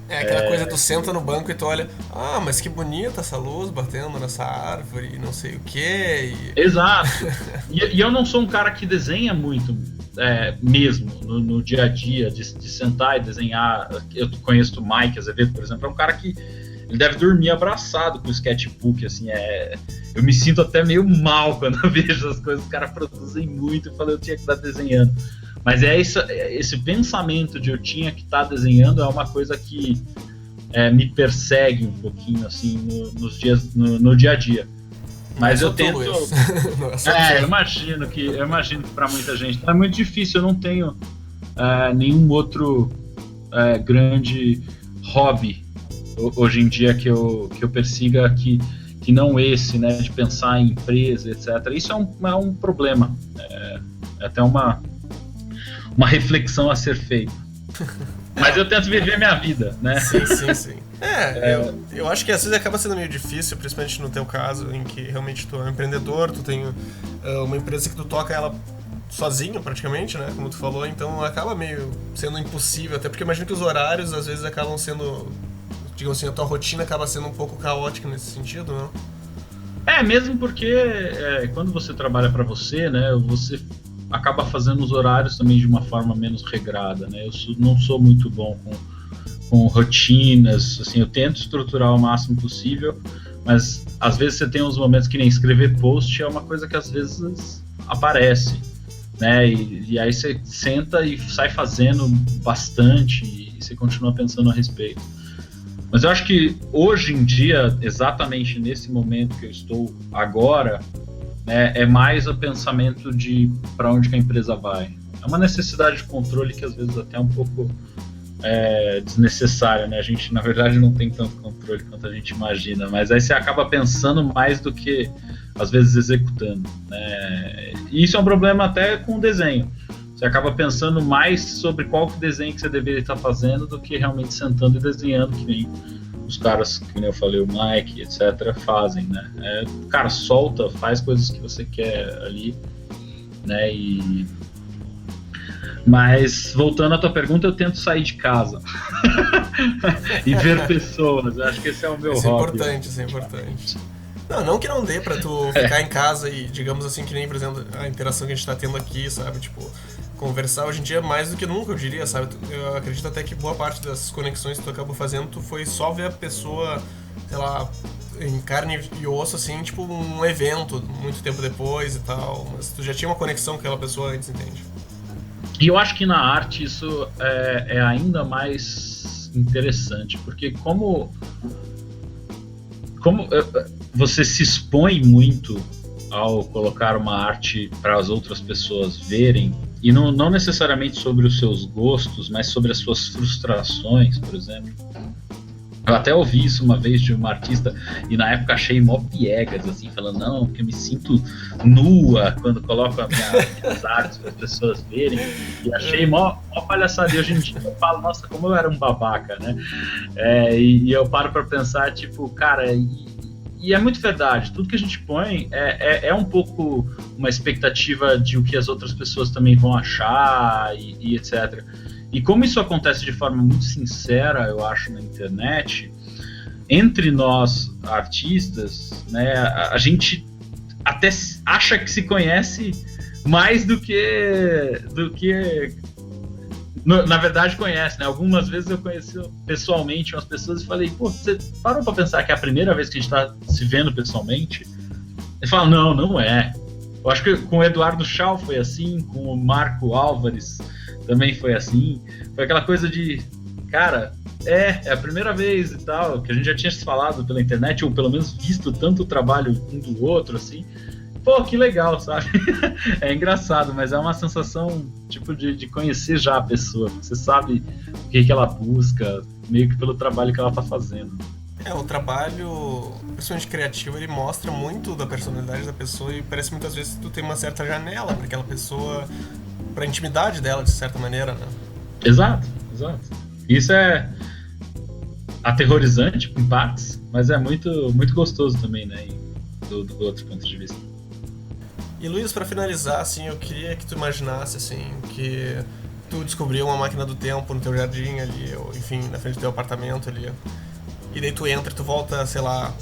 Aquela coisa, tu senta no banco e tu olha, mas que bonita essa luz batendo nessa árvore, não sei o quê. Exato. E eu não sou um cara que desenha muito, mesmo, no dia a dia, de sentar e desenhar. Eu conheço o Mike Azevedo, por exemplo, é um cara que ele deve dormir abraçado com o sketchbook, assim, eu me sinto até meio mal quando eu vejo as coisas, os caras produzem muito, eu falei, eu tinha que estar desenhando. Mas esse pensamento de eu tinha que estar desenhando é uma coisa que me persegue um pouquinho, assim, no dia a dia. Mas eu tento... eu imagino que para muita gente é muito difícil, eu não tenho nenhum outro grande hobby hoje em dia que eu persiga que não esse, né, de pensar em empresa, etc. Isso é um problema, é até uma reflexão a ser feita. Mas eu tento viver minha vida, né? Sim. Eu acho que às vezes acaba sendo meio difícil, principalmente no teu caso, em que realmente tu é um empreendedor, tu tem uma empresa que tu toca ela sozinho praticamente, né? Como tu falou, então acaba meio sendo impossível, até porque imagino que os horários às vezes acabam sendo, digamos assim, a tua rotina acaba sendo um pouco caótica nesse sentido, não? Mesmo porque quando você trabalha para você, né, você acaba fazendo os horários também de uma forma menos regrada, né? Não sou muito bom com rotinas, assim, eu tento estruturar o máximo possível, mas às vezes você tem uns momentos que nem escrever post é uma coisa que às vezes aparece, né? E aí você senta e sai fazendo bastante e você continua pensando a respeito. Mas eu acho que hoje em dia, exatamente nesse momento que eu estou agora, né, é mais o pensamento de para onde que a empresa vai. É uma necessidade de controle que às vezes até é um pouco desnecessária, né? A gente, na verdade, não tem tanto controle quanto a gente imagina, mas aí você acaba pensando mais do que, às vezes, executando, né? E isso é um problema até com o desenho. Você acaba pensando mais sobre qual que desenho que você deveria estar fazendo do que realmente sentando e desenhando, que nem os caras, que nem eu falei, o Mike, etc., fazem, né? Cara, solta, faz coisas que você quer ali, né? Mas, voltando à tua pergunta, eu tento sair de casa e ver pessoas. Eu acho que esse é o meu hobby. Isso é importante. Não que não dê pra tu ficar em casa e, digamos assim, que nem, por exemplo, a interação que a gente tá tendo aqui, sabe? Tipo, conversar hoje em dia mais do que nunca, eu diria, sabe? Eu acredito até que boa parte das conexões que tu acabou fazendo, tu foi só ver a pessoa, sei lá, em carne e osso, assim, tipo um evento, muito tempo depois e tal. Mas tu já tinha uma conexão com aquela pessoa antes, entende? E eu acho que na arte isso é ainda mais interessante, porque como você se expõe muito ao colocar uma arte para as outras pessoas verem, e não necessariamente sobre os seus gostos, mas sobre as suas frustrações, por exemplo. Eu até ouvi isso uma vez de uma artista e na época achei mó piegas, assim, falando, não, porque eu me sinto nua quando coloco minhas artes para as pessoas verem, e achei mó palhaçada. E hoje em dia eu falo, nossa, como eu era um babaca, né? E eu paro para pensar, tipo, cara, e é muito verdade, tudo que a gente põe é um pouco uma expectativa de o que as outras pessoas também vão achar e etc. E como isso acontece de forma muito sincera, eu acho, na internet, entre nós artistas, né, a gente até acha que se conhece mais do que na verdade conhece, né? Algumas vezes eu conheci pessoalmente umas pessoas e falei, pô, você parou pra pensar que é a primeira vez que a gente tá se vendo pessoalmente? Ele fala, não é. Eu acho que com o Eduardo Schau foi assim, com o Marco Álvares também foi assim. Foi aquela coisa de, cara, é a primeira vez e tal, que a gente já tinha se falado pela internet, ou pelo menos visto tanto o trabalho um do outro, assim. Pô, que legal, sabe? É engraçado, mas é uma sensação, tipo, de conhecer já a pessoa. Você sabe o que ela busca, meio que pelo trabalho que ela tá fazendo. O trabalho, principalmente criativo, ele mostra muito da personalidade da pessoa e parece muitas vezes que tu tem uma certa janela para aquela pessoa, pra intimidade dela, de certa maneira, né? Exato. Isso é aterrorizante em partes, mas é muito, muito gostoso também, né? Do outro ponto de vista. E Luiz, pra finalizar, assim, eu queria que tu imaginasse, assim, que tu descobriu uma máquina do tempo no teu jardim ali, ou enfim, na frente do teu apartamento ali. E daí tu entra e tu volta, sei lá,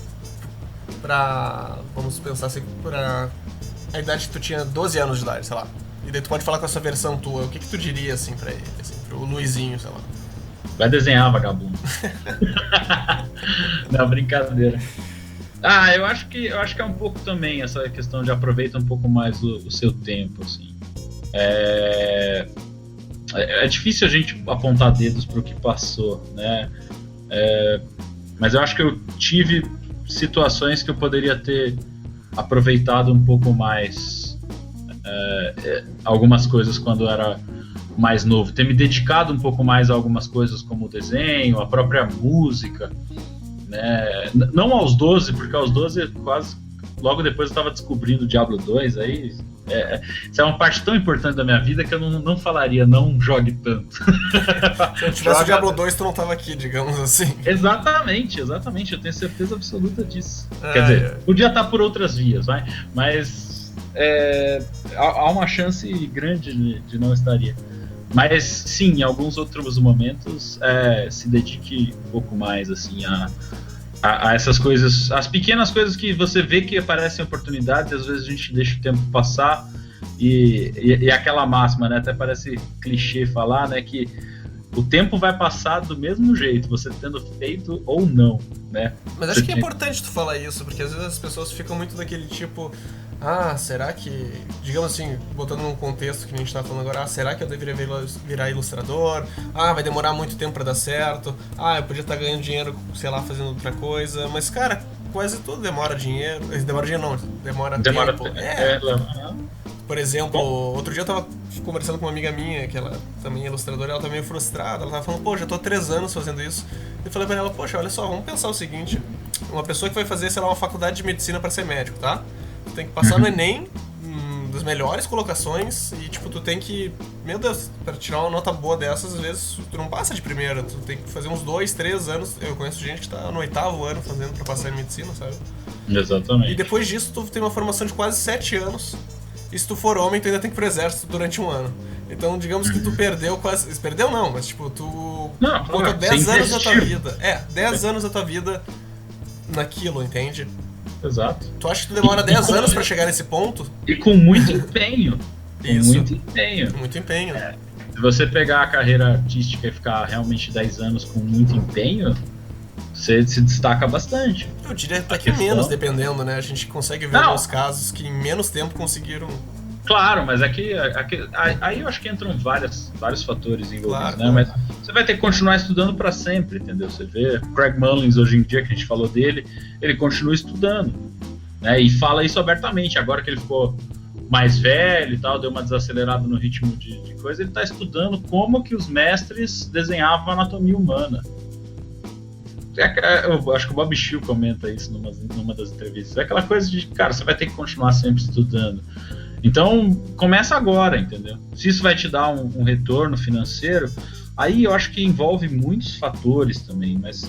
vamos pensar assim, pra a idade que tu tinha 12 anos de idade, sei lá. E daí tu pode falar com essa versão tua, o que tu diria, assim, pra ele, assim, pro Luizinho, sei lá. Vai desenhar, vagabundo. Não, brincadeira. Eu acho que é um pouco também essa questão de aproveita um pouco mais o seu tempo, assim. É difícil a gente apontar dedos pro que passou, né? Mas eu acho que eu tive situações que eu poderia ter aproveitado um pouco mais algumas coisas quando eu era mais novo, ter me dedicado um pouco mais a algumas coisas como o desenho, a própria música, né? Não aos 12, porque aos 12 quase logo depois eu estava descobrindo o Diablo 2, aí isso é uma parte tão importante da minha vida que eu não falaria, não jogue tanto. Se eu tivesse o Diablo 2, tu não tava aqui, digamos assim. Exatamente, eu tenho certeza absoluta disso. Quer dizer, podia estar por outras vias, mas há uma chance grande de não estaria. Mas sim, em alguns outros momentos se dedique um pouco mais assim a essas coisas, as pequenas coisas que você vê que aparecem oportunidades, às vezes a gente deixa o tempo passar e aquela máxima, né? Até parece clichê falar, né? Que o tempo vai passar do mesmo jeito, você tendo feito ou não, né? Mas acho que é importante tu falar isso, porque às vezes as pessoas ficam muito daquele tipo, será que, digamos assim, botando num contexto que a gente tá falando agora, será que eu deveria virar ilustrador? Vai demorar muito tempo pra dar certo. Eu podia estar ganhando dinheiro, sei lá, fazendo outra coisa. Mas, cara, quase tudo demora dinheiro. Demora dinheiro não, demora tempo. Por exemplo, outro dia eu tava conversando com uma amiga minha, que ela também é ilustradora, ela tá meio frustrada, ela tava falando, já tô há 3 anos fazendo isso. Eu falei pra ela, poxa, olha só, vamos pensar o seguinte, uma pessoa que vai fazer, sei lá, uma faculdade de medicina pra ser médico, tá? Tu tem que passar no Enem, das melhores colocações, e tipo, tu tem que, meu Deus, pra tirar uma nota boa dessas, às vezes tu não passa de primeira, tu tem que fazer uns 2, 3 anos, eu conheço gente que tá no 8º ano fazendo pra passar em medicina, sabe? Exatamente. E depois disso tu tem uma formação de quase 7 anos, e se tu for homem, tu ainda tem que ir pro exército durante 1 ano. Então, digamos que tu perdeu quase... Perdeu não, mas tipo, tu botou 10 anos da tua vida. 10 anos da tua vida naquilo, entende? Exato. Tu acha que tu demora 10 anos pra chegar nesse ponto? E com muito empenho. Isso. Muito empenho. É. Se você pegar a carreira artística e ficar realmente 10 anos com muito empenho, você se destaca bastante. Eu diria até que menos, dependendo, né? A gente consegue ver alguns casos que em menos tempo conseguiram... Claro, mas aí eu acho que entram vários fatores envolvidos, claro, né? Mas você vai ter que continuar estudando para sempre, entendeu? Você vê Craig Mullins hoje em dia, que a gente falou dele, ele continua estudando, né? E fala isso abertamente. Agora que ele ficou mais velho e tal, deu uma desacelerada no ritmo de coisa, ele está estudando como que os mestres desenhavam a anatomia humana. Eu acho que o Bob Shill comenta isso numa das entrevistas. É aquela coisa de, cara, você vai ter que continuar sempre estudando. Então, começa agora, entendeu? Se isso vai te dar um retorno financeiro, aí eu acho que envolve muitos fatores também, mas,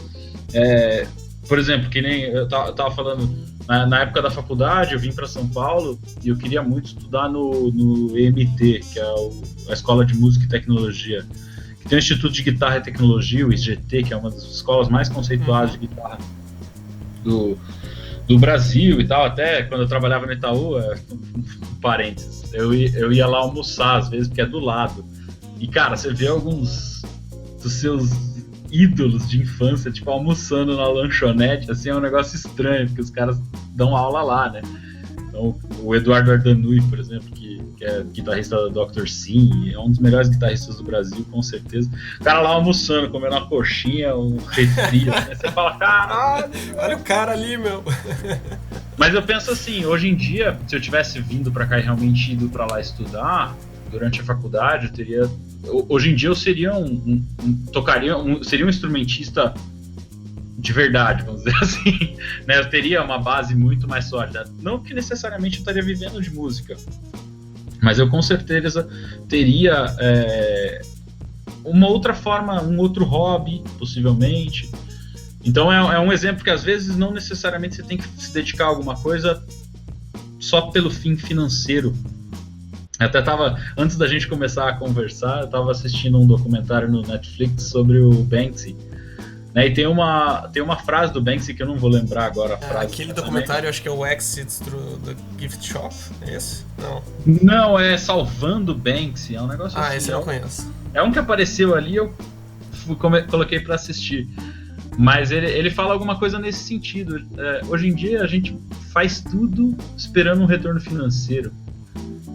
por exemplo, que nem eu tava falando, na época da faculdade, eu vim para São Paulo e eu queria muito estudar no EMT, que é a Escola de Música e Tecnologia, que tem o Instituto de Guitarra e Tecnologia, o IGT, que é uma das escolas mais conceituadas de guitarra do Brasil e tal. Até quando eu trabalhava no Itaú, parênteses, eu ia lá almoçar às vezes, porque é do lado. E, cara, você vê alguns dos seus ídolos de infância, tipo, almoçando na lanchonete, assim, é um negócio estranho, porque os caras dão aula lá, né? Então, o Eduardo Ardanui, por exemplo, que é guitarrista da Dr. Sim, é um dos melhores guitarristas do Brasil, com certeza. O cara lá almoçando, comendo uma coxinha, um refri, né? Você fala, caralho, olha o cara ali, meu. Mas eu penso assim, hoje em dia, se eu tivesse vindo pra cá e realmente ido pra lá estudar, durante a faculdade, eu teria... Hoje em dia eu seria seria um instrumentista de verdade, vamos dizer assim, né? Eu teria uma base muito mais sólida. Não que necessariamente eu estaria vivendo de música, mas eu com certeza teria uma outra forma, um outro hobby, possivelmente. Então é um exemplo que às vezes não necessariamente você tem que se dedicar a alguma coisa só pelo fim financeiro. Até antes da gente começar a conversar, eu estava assistindo um documentário no Netflix sobre o Banksy, né? E tem uma frase do Banksy que eu não vou lembrar agora a frase. Aquele documentário, acho que é o Exit Through the Gift Shop, é esse? Não, é Salvando Banksy, é um negócio assim. Esse eu não conheço. É um que apareceu ali, eu coloquei para assistir. Mas ele fala alguma coisa nesse sentido. Hoje em dia a gente faz tudo esperando um retorno financeiro,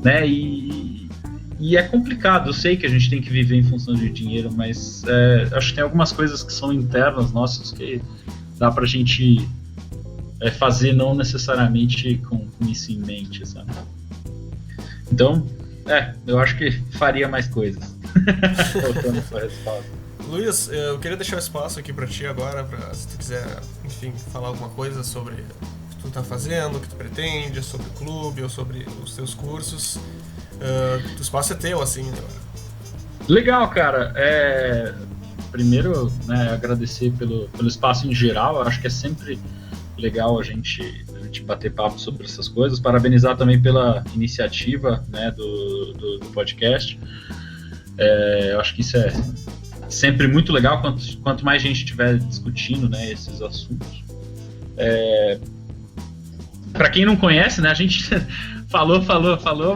né? E é complicado. Eu sei que a gente tem que viver em função de dinheiro, mas acho que tem algumas coisas que são internas nossas que dá pra gente fazer não necessariamente com isso em mente, sabe? Então, eu acho que faria mais coisas. Voltando para a resposta. Luiz, eu queria deixar o espaço aqui pra ti agora, se tu quiser, enfim, falar alguma coisa sobre o que tu tá fazendo, o que tu pretende, sobre o clube ou sobre os teus cursos. O espaço é teu, assim. Legal, cara. Primeiro, né, agradecer pelo espaço em geral. Eu acho que é sempre legal a gente gente bater papo sobre essas coisas. Parabenizar também pela iniciativa, né, do podcast. Eu acho que isso é sempre muito legal, quanto mais gente estiver discutindo, né, esses assuntos. Para quem não conhece, né, a gente falou,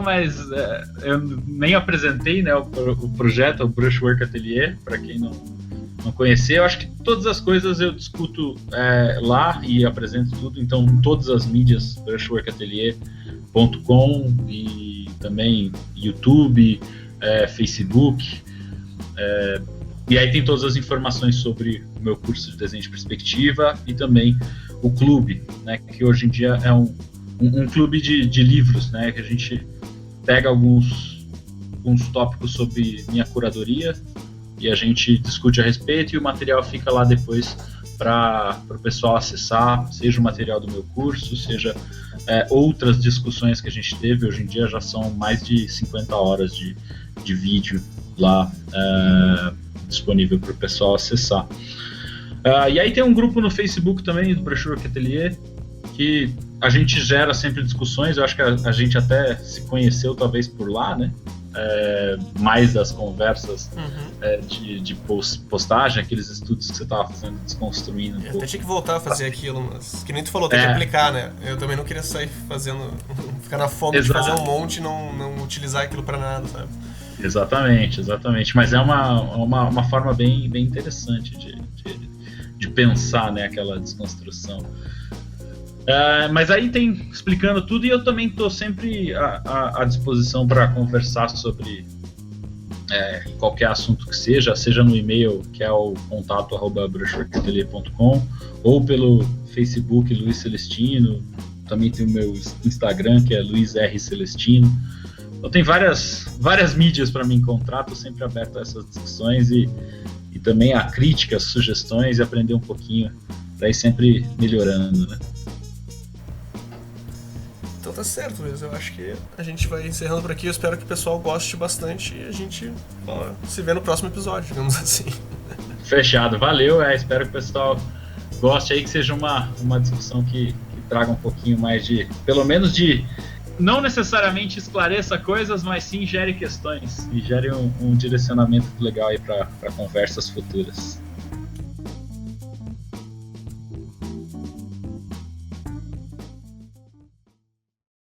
mas eu nem apresentei, né, o projeto, o Brushwork Atelier, para quem não conhecer. Eu acho que todas as coisas eu discuto lá e apresento tudo, então todas as mídias, brushworkatelier.com e também YouTube, Facebook, e aí tem todas as informações sobre o meu curso de desenho de perspectiva e também o clube, né, que hoje em dia é um clube de livros, né, que a gente pega alguns tópicos sobre minha curadoria e a gente discute a respeito, e o material fica lá depois para o pessoal acessar, seja o material do meu curso, seja outras discussões que a gente teve. Hoje em dia já são mais de 50 horas de vídeo lá disponível para o pessoal acessar. E aí tem um grupo no Facebook também, do Brushwork Atelier, que a gente gera sempre discussões. Eu acho que a gente até se conheceu talvez por lá, né? Mais das conversas de postagem, aqueles estudos que você estava fazendo, desconstruindo. Eu até tinha que voltar a fazer aquilo, mas que nem tu falou, tem que aplicar, né? Eu também não queria sair ficar na fome de fazer um monte e não utilizar aquilo para nada, sabe? Exatamente. Mas é uma forma bem interessante de pensar, né, aquela desconstrução. Mas aí tem explicando tudo, e eu também estou sempre à disposição para conversar sobre qualquer assunto que seja no e-mail, que é o contato@brushworkatelier.com, ou pelo Facebook Luiz Celestino. Também tem o meu Instagram, que é Luiz R. Celestino. Então tem várias mídias para me encontrar. Estou sempre aberto a essas discussões e também a críticas, sugestões, e aprender um pouquinho para ir sempre melhorando, né? Então tá certo, Luiz. Eu acho que a gente vai encerrando por aqui. Eu espero que o pessoal goste bastante e a gente se vê no próximo episódio, digamos assim. Fechado. Valeu. Espero que o pessoal goste aí, que seja uma discussão que traga um pouquinho mais pelo menos não necessariamente esclareça coisas, mas sim gere questões e gere um direcionamento legal aí para conversas futuras.